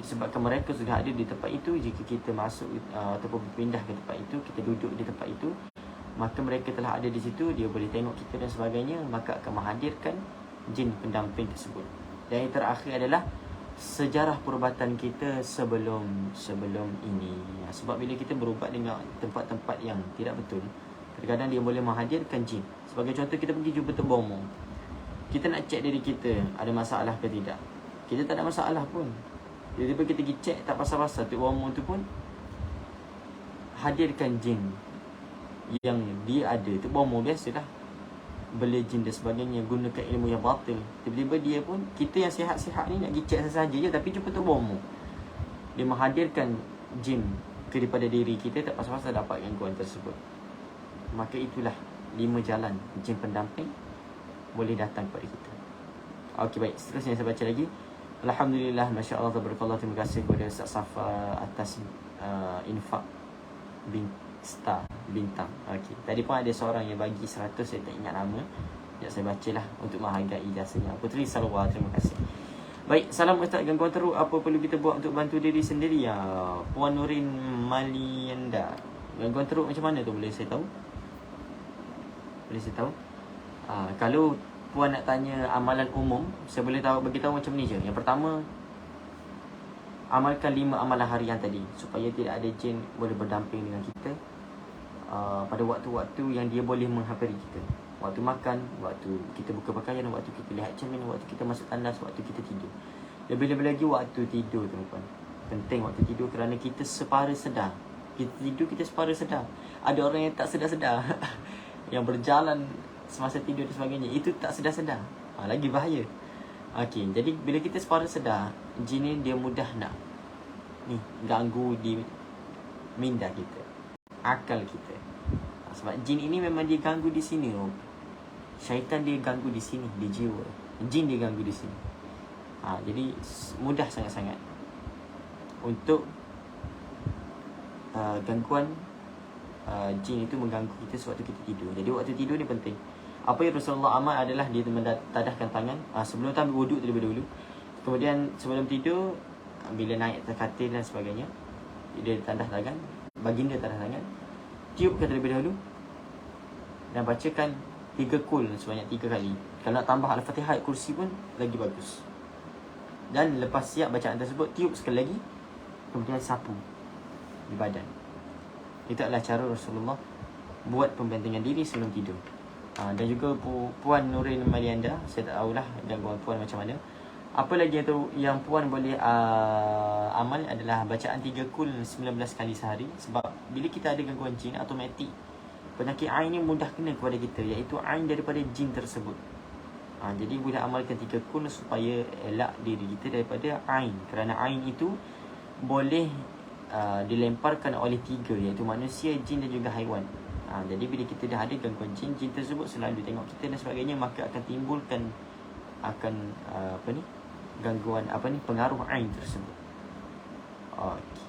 disebabkan mereka sudah ada di tempat itu, jika kita masuk ataupun berpindah ke tempat itu, kita duduk di tempat itu, maka mereka telah ada di situ, dia boleh tengok kita dan sebagainya, maka akan menghadirkan jin pendamping tersebut. Dan yang terakhir adalah sejarah perubatan kita sebelum ini. Sebab bila kita berubat dengan tempat-tempat yang tidak betul, kadang-kadang dia boleh menghadirkan jin. Sebagai contoh, kita pergi jumpa Tok Bomo, kita nak cek diri kita ada masalah ke tidak. Kita tak ada masalah pun, tiba-tiba kita pergi cek tak pasal-pasal, Tok Bomo tu pun hadirkan jin yang dia ada. Tok Bomo biasalah bela jin dan sebagainya, gunakan ilmu yang batil. Tiba-tiba dia pun, kita yang sihat-sihat ni nak pergi cek sahaja je, tapi jumpa Tok Bomo, dia menghadirkan jin daripada diri kita, tak pasal-pasal dapat gangguan tersebut. Maka itulah 5 jalan jin pendamping boleh datang kepada kita. Okey, baik, seterusnya saya baca lagi. Alhamdulillah, Masya Allah, tabarakallah. Terima kasih kepada Ustaz Safa atas infak bintang. Okey, tadi pun ada seorang yang bagi 100, saya tak ingat nama. Sekejap saya bacalah untuk menghargai jasanya. Puteri Salwa, terima kasih. Baik, salam Ustaz. Gangguan teruk, apa perlu kita buat untuk bantu diri sendiri? Puan Nurin Malienda, gangguan teruk macam mana tu, boleh saya tahu? Kalau Puan nak tanya amalan umum, saya boleh bagi tahu macam ni je. Yang pertama, amalkan 5 amalan harian tadi, supaya tidak ada jin boleh berdamping dengan kita pada waktu-waktu yang dia boleh menghampiri kita. Waktu makan, waktu kita buka pakaian, waktu kita lihat cermin, waktu kita masuk tandas, waktu kita tidur. Lebih-lebih lagi waktu tidur, tuan-tuan. Penting waktu tidur, kerana kita separa sedar. Kita tidur, kita separa sedar. Ada orang yang tak sedar-sedar yang berjalan semasa tidur dan sebagainya, itu tak sedar-sedar, lagi bahaya. Okey, jadi bila kita separa sedar, jin ni dia mudah nak ganggu di minda kita, akal kita. Sebab jin ini memang dia ganggu di sini. Syaitan dia ganggu di sini, di jiwa. Jin dia ganggu di sini. Jadi mudah sangat-sangat untuk gangguan jin itu mengganggu kita sewaktu kita tidur. Jadi waktu tidur ni penting. Apa yang Rasulullah amal adalah dia mentadahkan tangan sebelum tu ambil wuduk terlebih dahulu. Kemudian sebelum tidur, bila naik atas katil dan sebagainya, dia tadah tangan, baginda tadah tangan, tiupkan terlebih dahulu dan bacakan 3 kul sebanyak 3 kali. Kalau nak tambah Al-Fatihah ayat kursi pun lagi bagus. Dan lepas siap bacaan tersebut, tiup sekali lagi, kemudian sapu di badan. Itu adalah cara Rasulullah buat pembentengan diri sebelum tidur. Dan juga Puan Nurin Malianda, saya tak tahulah gangguan Puan macam mana. Apa lagi yang Puan boleh amal adalah bacaan 3 kul 19 kali sehari. Sebab bila kita ada gangguan jin, automatik penyakit ain ni mudah kena kepada kita, iaitu ain daripada jin tersebut. Jadi boleh amalkan 3 kul supaya elak diri kita daripada ain. Kerana ain itu boleh dilemparkan oleh 3, iaitu manusia, jin dan juga haiwan. Jadi bila kita dah ada gangguan jin, jin tersebut selalu tengok kita dan sebagainya, maka akan timbulkan gangguan pengaruh ain tersebut. Okey.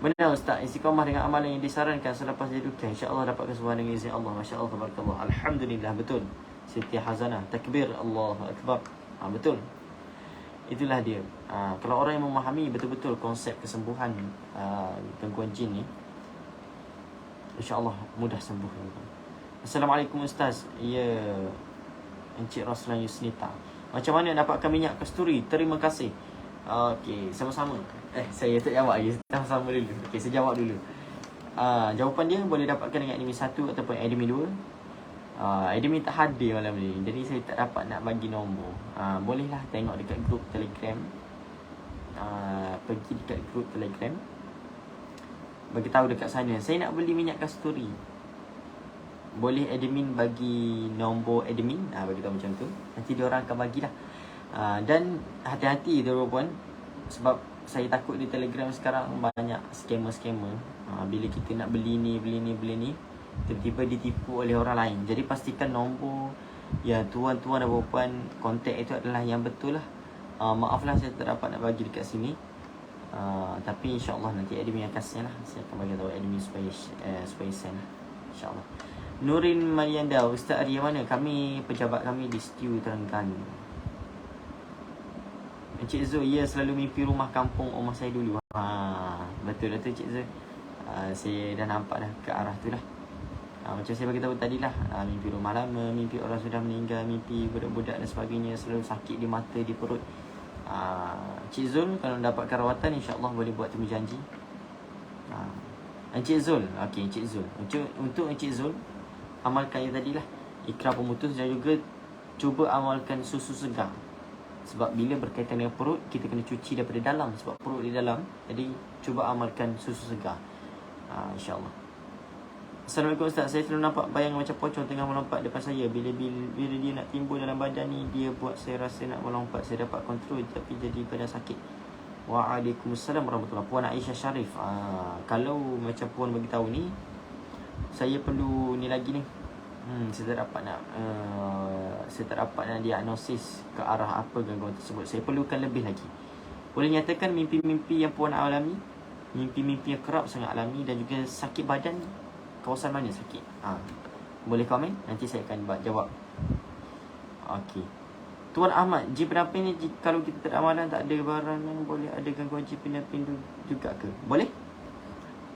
Benar Ustaz, istiqamah dengan amalan yang disarankan selepas didudukan, insya-Allah dapat kesembuhan dengan izin Allah. Masya-Allah, tabarakallah. Alhamdulillah, betul. Siti Hazanah, takbir, Allahu akbar. Betul. Itulah dia. Kalau orang yang memahami betul-betul konsep kesembuhan gangguan jin ni, insya-Allah mudah sembuh. Assalamualaikum Ustaz. Ya, Encik Roslan Yusnita. Macam mana dapatkan minyak kasturi? Terima kasih. Okey, sama-sama. Saya tak jawab lagi. Sama-sama dulu. Okey, saya jawab dulu. Jawapan dia boleh dapatkan dengan Admin 1 ataupun Admin 2. Admin tak hadir malam ni, jadi saya tak dapat nak bagi nombor. Bolehlah tengok dekat grup Telegram. Pergi dekat grup Telegram, bagi tahu dekat sana, saya nak beli minyak kasturi. Boleh admin bagi nombor admin, bagi tahu macam tu. Nanti dia orang akan bagilah. Dan hati-hati tuan-puan, sebab saya takut di Telegram sekarang banyak scammer-scammer. Bila kita nak beli ni, tiba-tiba ditipu oleh orang lain. Jadi pastikan nombor ya tuan-tuan dan puan kontak itu adalah yang betul lah. Maaflah saya tak dapat nak bagi dekat sini. Tapi insya-Allah nanti admin akan send lah. Saya akan bagi tahu admin supaya send lah, insya-Allah. Nurin Marianda, Ustaz Ari mana? Kami, pejabat kami di Stiu Terengganu. Encik Zul, ya selalu mimpi rumah kampung rumah saya dulu. Betul Encik Zul. Saya dah nampak dah ke arah tu lah. Macam saya bagi tahu tadi lah, mimpi rumah lama, mimpi orang sudah meninggal, mimpi budak-budak dan sebagainya, selalu sakit di mata, di perut. Encik Zul kalau dapatkan rawatan, insya-Allah boleh buat temu janji. Encik Zul, okey Encik Zul. Untuk Encik Zul, amalkan yang tadi lah, ikrar pemutus, dan juga cuba amalkan susu segar. Sebab bila berkaitan dengan perut, kita kena cuci daripada dalam, sebab perut di dalam. Jadi cuba amalkan susu segar, insya-Allah. Assalamualaikum Ustaz, saya selalu nampak bayangan macam pocong tengah melompat depan saya. Bila dia nak timbul dalam badan ni, dia buat saya rasa nak melompat. Saya dapat kontrol tapi jadi badan sakit. Waalaikumsalam warahmatullahi. Puan Aisyah Sharif, kalau macam Puan beritahu ni, saya perlu ni lagi ni. Saya tak dapat nak diagnosis ke arah apa gangguan tersebut. Saya perlukan lebih lagi. Boleh nyatakan mimpi-mimpi yang Puan alami, mimpi-mimpi yang kerap sangat alami, dan juga sakit badan, kawasan mana sakit? Boleh komen, nanti saya akan jawab. Okey. Tuan Ahmad, jin penapin ni kalau kita tak ada amalan, tak ada barangan, boleh ada gangguan jin penapin juga ke? Boleh.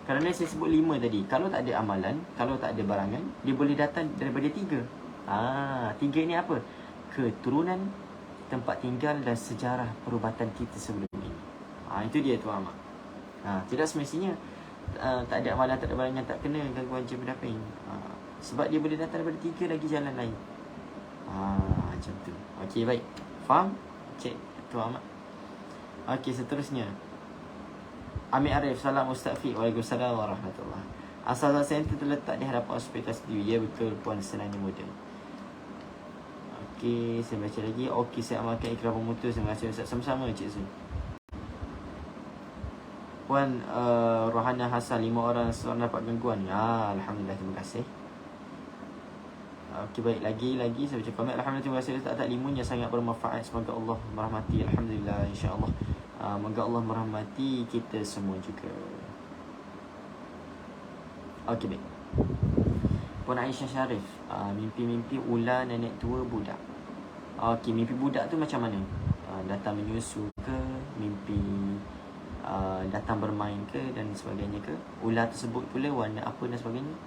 Kerana saya sebut 5 tadi. Kalau tak ada amalan, kalau tak ada barangan, dia boleh datang daripada 3. 3 ni apa? Keturunan, tempat tinggal dan sejarah perubatan kita sebelum ini. Itu dia Tuan Ahmad. Tidak semestinya tak ada amalan, tak ada barangan, tak kena gangguan jin penapin. Sebab dia boleh datang daripada 3 lagi jalan lain. Macam tu. Okey, baik. Faham? Cik Tuan Ahmad. Okey, seterusnya. Amir Arif, salam Ustaz Fiq. Waalaikumsalam warahmatullahi. Asal center terletak di hadapan hospital studio. Ya betul Puan Senani Muda. Okey, saya baca lagi. Okey, saya amalkan ikrar pemutus. Terima kasih Ustaz. Sama-sama Cik Zul. Puan Rohana Hassan, 5 orang seorang dapat gangguan. Alhamdulillah, terima kasih. Okey, baik, lagi saya baca komen. Alhamdulillah, terima kasih Ustaz Limun yang sangat bermanfaat. Semoga Allah merahmati. Alhamdulillah, insya-Allah. Moga Allah merahmati kita semua juga. Okey, baik. Puan Aisyah Syarif, mimpi-mimpi ular nenek tua budak. Okey, mimpi budak tu macam mana? Datang menyusu ke, mimpi datang bermain ke dan sebagainya ke? Ular tersebut pula warna apa dan sebagainya?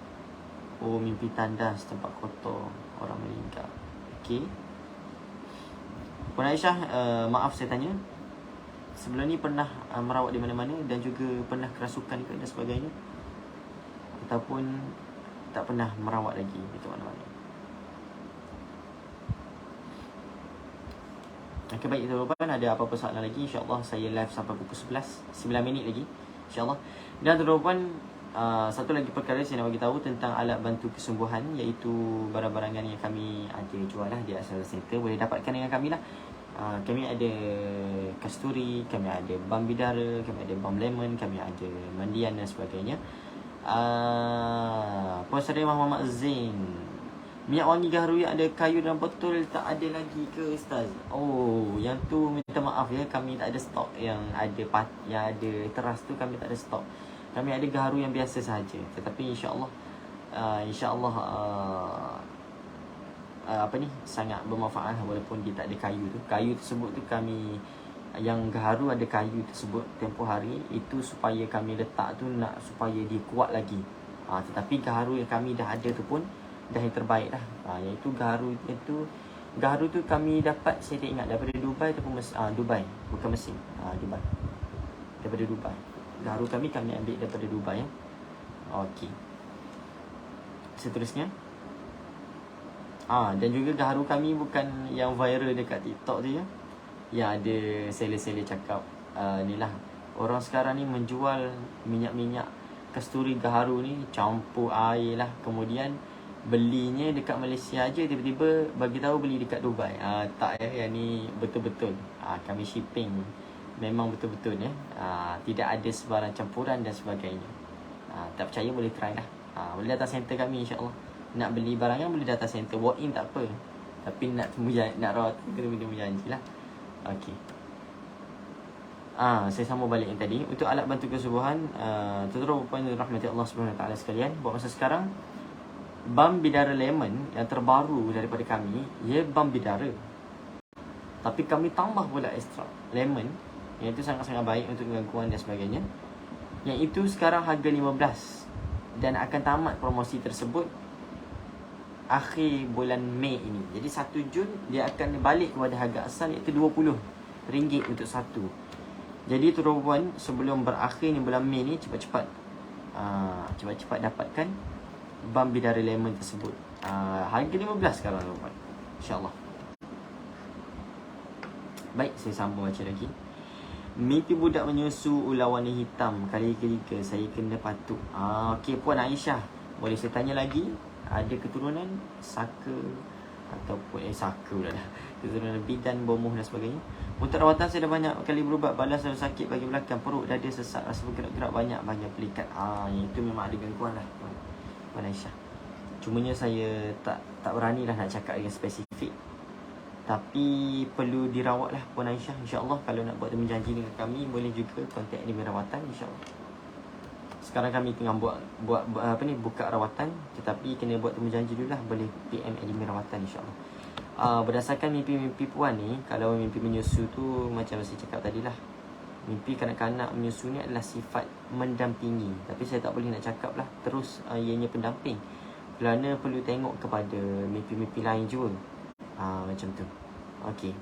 Oh, mimpi tandas tempat kotor, orang meninggal. Okey. Puan Aisyah, maaf saya tanya, sebelum ni pernah merawat di mana-mana dan juga pernah kerasukan ke dan sebagainya? Ataupun tak pernah merawat lagi di mana-mana? Okey, baik tuan-tuan, ada apa-apa soalan lagi? InsyaAllah saya live sampai pukul 11, 9 minit lagi, InsyaAllah. Dan tuan-tuan, satu lagi perkara saya nak bagi tahu tentang alat bantu kesembuhan, iaitu barang-barangan yang kami ada jual lah di Asal Center. Boleh dapatkan dengan kami lah. Kami ada kasturi, kami ada balm bidara, kami ada balm lemon, kami ada mandian dan sebagainya. Puan Sarimah Muhammad Zain, minyak wangi gaharu yang ada kayu dalam botol tak ada lagi ke Ustaz? Oh, yang tu minta maaf ya, kami tak ada stok. Yang ada teras tu kami tak ada stok. Kami ada gaharu yang biasa sahaja. Tetapi insya-Allah sangat bermanfaat walaupun dia tak ada kayu tu. Kayu tersebut tu kami, yang gaharu ada kayu tersebut tempoh hari itu supaya kami letak tu nak supaya dia kuat lagi. Tetapi gaharu yang kami dah ada tu pun dah yang terbaik dah. Iaitu gaharu tu kami dapat, saya tak ingat daripada Dubai ataupun Dubai, bukan Mesir. Dubai. Daripada Dubai. Gaharu kami ambil daripada Dubai ya. Okey. Seterusnya. Dan juga gaharu kami bukan yang viral dekat TikTok tu ya. Yang ada seller-seller cakap ni lah, orang sekarang ni menjual minyak-minyak kasturi gaharu ni campur air lah, kemudian belinya dekat Malaysia aja, tiba-tiba bagi tahu beli dekat Dubai. Tak ya, yang ni betul-betul kami shipping. Memang betul-betul ya. Tidak ada sebarang campuran dan sebagainya. Tak percaya boleh try lah. Boleh datang center kami insya-Allah. Nak beli barangan boleh datang center, walk in tak apa. Tapi nak rawat kena temu janji lah. Okey. Saya sambung balik yang tadi. Untuk alat bantu kesubuhan, tuan-tuan dan rahmati Allah Subhanahu Wa Taala sekalian, buat masa sekarang balm bidara lemon yang terbaru daripada kami, ia balm bidara. Tapi kami tambah pula extra lemon, yang itu sangat-sangat baik untuk gangguan dan sebagainya. Yang itu sekarang harga 15 dan akan tamat promosi tersebut akhir bulan Mei ini. Jadi 1 Jun dia akan balik kepada harga asal, iaitu RM20 untuk satu. Jadi tuan-tuan, sebelum berakhirnya bulan Mei ni, cepat-cepat dapatkan balm bidara lemon tersebut. Harga 15 sekarang tuan-tuan, insya-Allah. Baik, saya sambung baca lagi. Mimpi budak menyusu ular warna hitam kali ketiga, saya kena patuk. Okey, Puan Aisyah, boleh saya tanya lagi? Ada keturunan saka ataupun saka pula dah, keturunan bidan, bomoh dan sebagainya? Untuk rawatan saya dah banyak kali berubat, balas selalu sakit bagi belakang, perut, dada sesak, rasa bergerak-gerak banyak pelikat. Yang itu memang ada gangguan lah Puan Aisyah. Cumanya saya tak berani lah nak cakap dengan spesifik. Tapi perlu dirawat lah Puan Aisyah. InsyaAllah kalau nak buat temu janji dengan kami, boleh juga kontak admin rawatan insyaAllah. Sekarang kami tengah buka rawatan, tetapi kena buat temu janji dulu lah. Boleh PM admin rawatan insyaAllah. Berdasarkan mimpi-mimpi Puan ni, kalau mimpi menyusu tu macam saya cakap tadi lah, mimpi kanak-kanak menyusu ni adalah sifat mendampingi. Tapi saya tak boleh nak cakap lah terus ianya pendamping, kerana perlu tengok kepada mimpi-mimpi lain juga. Macam tu. Okey.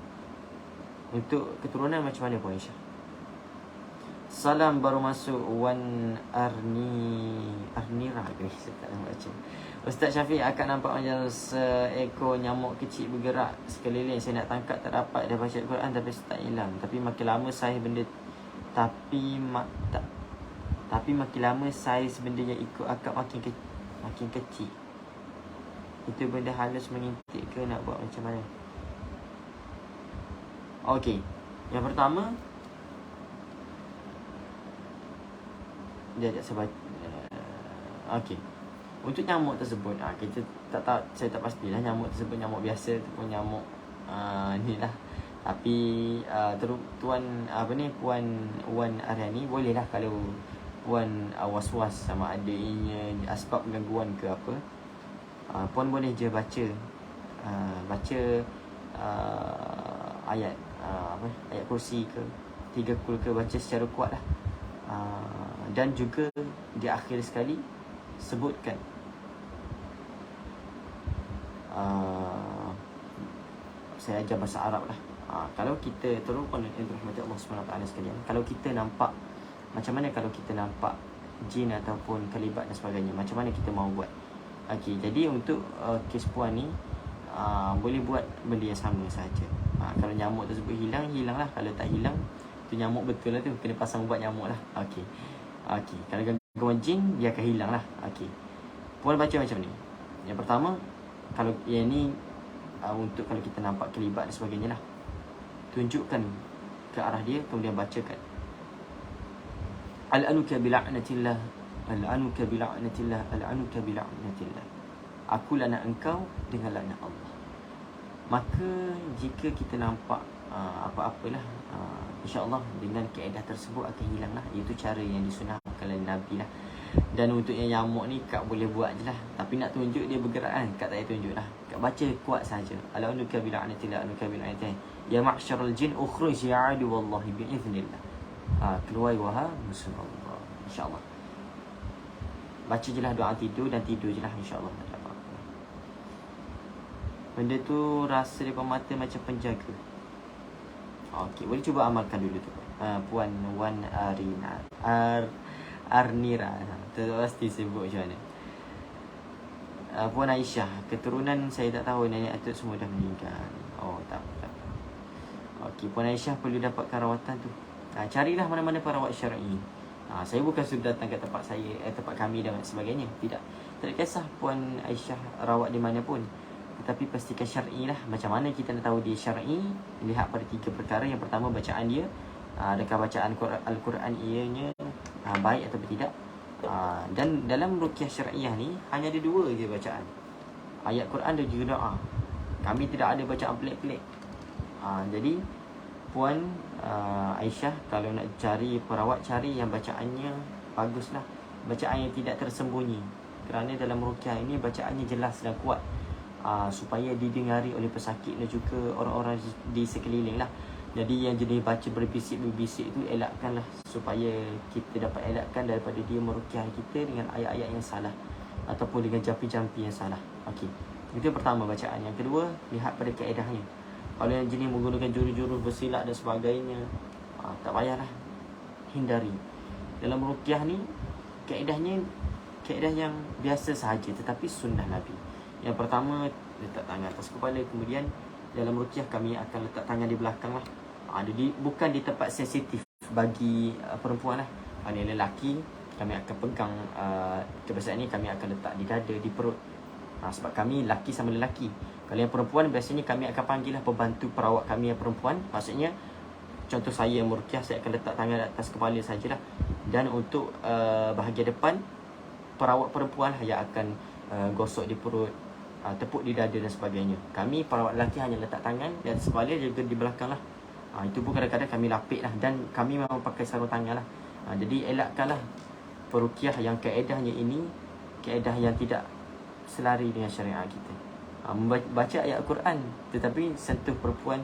Untuk keturunan macam mana Puan Aisyah? Salam baru masuk Wan Arnira ke ni, saya tak nak baca. Ustaz Syafiq, akan nampak macam seekor nyamuk kecil bergerak sekeliling. Saya nak tangkap tak dapat, dah baca Al-Quran tapi tak hilang. Tapi makin lama saiz benda tapi makin lama saiz benda yang ikut akak makin kecil. Itu benda halus mengintip ke, nak buat macam mana? Okey. Yang pertama, dia tak sebab. Okey. Untuk nyamuk tersebut, kita tak saya tak pastilah nyamuk tersebut nyamuk biasa ataupun nyamuk ni lah. Tapi tuan Puan Wan Aryani bolehlah kalau Puan was-was sama ada ianya asbab gangguan ke apa, Puan boleh je baca ayat ayat kursi ke 3 kul ke, baca secara kuat lah. Dan juga di akhir sekali sebutkan saya ajar bahasa Arab lah. Kalau kita terlupa dengan rahmat Allah SWT sekalian, kalau kita nampak macam mana, kalau kita nampak jin ataupun kelibat dan sebagainya, macam mana kita mau buat? Okey, jadi untuk kes puan ni boleh buat benda yang sama saja. Kalau nyamuk tersebut hilang, hilanglah. Kalau tak hilang, tu nyamuk betul lah tu, kena pasang ubat nyamuk lah. Okey. Kalau gangguan jin, dia akan hilang lah. Okey. Puan baca macam ni. Yang pertama, kalau yang ni untuk kalau kita nampak kelibat dan sebagainya lah, tunjukkan ke arah dia, kemudian bacakan Al-anuka bila'natillah, Al-anuka bila'natillah, Al-anuka bila'natillah. Aku laknat engkau dengan laknat Allah. Maka jika kita nampak apa-apalah, insya-Allah dengan kaedah tersebut akan hilang lah. Itu cara yang disunahkan oleh Nabi lah. Dan untuk yang nyamuk ni, Kak boleh buat je lah. Tapi nak tunjuk dia bergerak kan, Kak tak payah tunjuk lah. Kak baca kuat saja. Al-anuka bila'natillah, Al-anuka bila'natillah. Ya ma'syaral jin ukhruj ya adu wallahi bi'iznillah. Keluar wahai musuh Allah. InsyaAllah. Baca je lah doa tidur dan tidur je lah, insyaAllah. Tak ada apa-apa. Benda tu rasa depan mata macam penjaga. Okey, boleh cuba amalkan dulu tu. Puan Wan Arnira. Tu pasti sebut macam mana. Puan Aisyah, keturunan saya tak tahu, nenek atuk semua dah meninggal. Oh, tak. Okey, Puan Aisyah perlu dapatkan rawatan tu. Carilah mana-mana perawat syar'i. Saya bukan sudah datang ke tempat saya, tempat kami dan sebagainya. Tidak kisah Puan Aisyah rawat di mana pun, tetapi pastikan syar'i lah. Macam mana kita nak tahu dia syar'i? Lihat pada 3 perkara. Yang pertama, bacaan dia. Adakah bacaan Al-Quran ianya baik atau tidak? Dan dalam ruqyah syar'iyah ni hanya ada 2 je bacaan, ayat Quran dan juga doa. Kami tidak ada bacaan pelik-pelik. Jadi Puan Aisyah, kalau nak cari perawat, cari yang bacaannya baguslah. Bacaan yang tidak tersembunyi. Kerana dalam ruqyah ini bacaannya jelas dan kuat, supaya didengari oleh pesakit dan juga orang-orang di sekeliling lah. Jadi yang jenis baca berbisik-berbisik itu elakkanlah, supaya kita dapat elakkan daripada dia meruqyah kita dengan ayat-ayat yang salah ataupun dengan jampi-jampi yang salah. Okey, itu yang pertama bacaan. Yang kedua, lihat pada kaedahnya. Kalau yang jenis menggunakan jurus-jurus bersilat dan sebagainya, tak payahlah, hindari. Dalam ruqyah ni, kaedahnya kaedah yang biasa sahaja, tetapi sunnah Nabi. Yang pertama, letak tangan atas kepala. Kemudian dalam ruqyah kami akan letak tangan di belakang lah. Jadi bukan di tempat sensitif bagi perempuan lah. Yang lelaki, kami akan pegang kebiasaan ni, kami akan letak di dada, di perut. Sebab kami lelaki sama lelaki. Kalau yang perempuan, biasanya kami akan panggil lah pembantu perawat kami yang perempuan. Maksudnya, contoh saya yang meruqyah, saya akan letak tangan atas kepala sajalah. Dan untuk bahagian depan, perawat perempuan lah yang akan gosok di perut, tepuk di dada dan sebagainya. Kami perawat lelaki hanya letak tangan di atas kepala, juga di belakang lah. Itu pun kadang-kadang kami lapik lah. Dan kami memang pakai sarung tangan lah. Jadi elakkanlah peruqyah yang kaedahnya ini, kaedah yang tidak selari dengan syariat kita. Baca ayat Al-Quran tetapi sentuh perempuan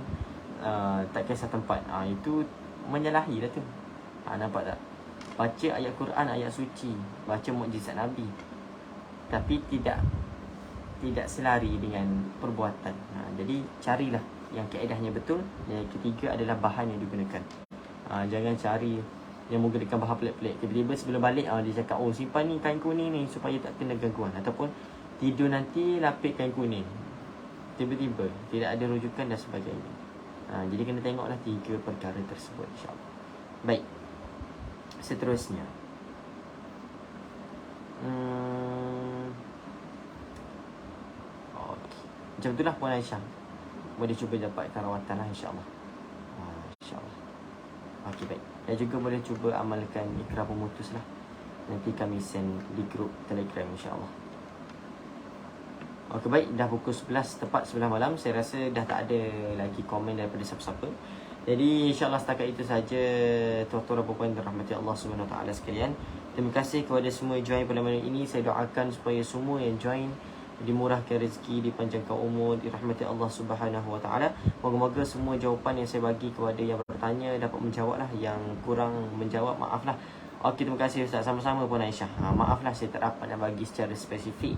tak kisah tempat, itu menyalahi lah tu. Nampak tak? Baca ayat Quran, ayat suci, baca mukjizat Nabi, tapi tidak selari dengan perbuatan. Jadi carilah yang kaedahnya betul. Yang ketiga adalah bahan yang digunakan. Jangan cari yang menggunakan bahan pelik-pelik. Tiba-tiba sebelum balik dia cakap, oh simpan ni kain kuning ni supaya tak kena gangguan, ataupun tidur nanti lapik kain kuning. Tiba-tiba tidak ada rujukan dan sebagainya. Jadi kena tengoklah 3 perkara tersebut, insyaAllah. Baik, seterusnya, okay. Macam itulah Puan Aisyah. Boleh cuba dapatkan rawatan lah, insyaAllah. InsyaAllah. Okey, baik. Dan juga boleh cuba amalkan ikrar pemutus lah. Nanti kami send di grup Telegram, insyaAllah. Okey, baik, dah pukul 11 tepat 11 malam. Saya rasa dah tak ada lagi komen daripada siapa-siapa. Jadi insya-Allah setakat itu saja tuan-tuan dan puan-puan dirahmati Allah Subhanahu Wa Taala sekalian. Terima kasih kepada semua yang join pada malam ini. Saya doakan supaya semua yang join dimurahkan rezeki, dipanjangkan umur, dirahmati Allah Subhanahu Wa Taala. Moga-moga semua jawapan yang saya bagi kepada yang bertanya dapat menjawablah, yang kurang menjawab maaflah. Okey, terima kasih Ustaz. Sama-sama Puan Aisyah. Maaflah saya tak dapat nak bagi secara spesifik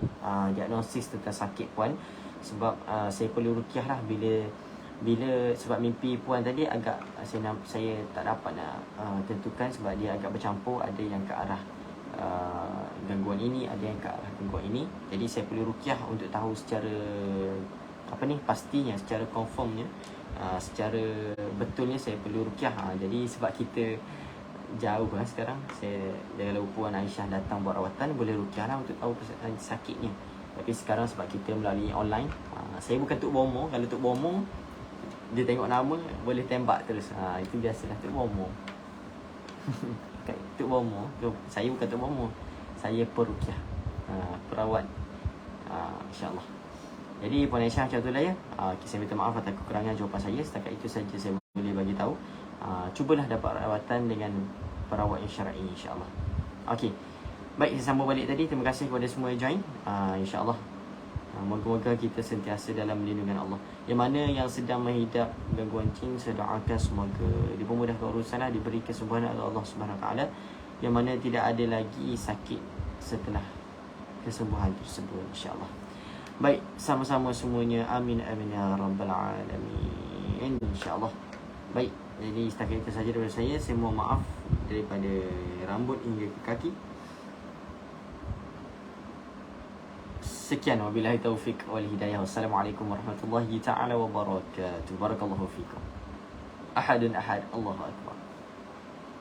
diagnosis tentang sakit Puan, sebab saya perlu ruqyah lah bila sebab mimpi Puan tadi agak saya tak dapat nak tentukan sebab dia agak bercampur, ada yang ke arah gangguan ini, ada yang ke arah gangguan ini. Jadi saya perlu ruqyah untuk tahu secara pastinya, secara confirmnya, secara betulnya saya perlu ruqyah. Jadi sebab kita jauh lah sekarang, saya kalau Puan Aisyah datang buat rawatan boleh ruqyah lah untuk tahu sakitnya. Tapi sekarang sebab kita melalui online, saya bukan Tok Bomo. Kalau Tok Bomo dia tengok nama boleh tembak terus. Itu biasalah Tok Bomo. Tok Bomo, saya bukan Tok Bomo. Saya peruqyah, perawat, insya-Allah. Jadi Puan Aisyah macam itulah ya. Saya minta maaf atas kekurangan jawapan saya. Setakat itu saja saya boleh bagi tahu. Cubalah dapat rawatan dengan perawat yang syar'i, insya-Allah. Okey. Baik, saya sambung balik tadi. Terima kasih kepada semua yang join. Insya-Allah moga-moga kita sentiasa dalam lindungan Allah. Yang mana yang sedang menghidap gangguan jin, saya doakan semoga dipermudahkan urusannya, diberi kesembuhan oleh Allah Subhanahu Wa Taala. Yang mana tidak ada lagi sakit setelah kesembuhan tersebut, insya-Allah. Baik, sama-sama semuanya. Amin amin ya rabbal alamin, insya-Allah. Baik, jadi setakat itu saja daripada saya. Saya mohon maaf daripada rambut hingga ke kaki. Sekian, wabillahi taufiq wal hidayah. Wassalamualaikum warahmatullahi taala wabarakatuh. Barakallahu fikum. Ahadun ahad, Allahu akbar.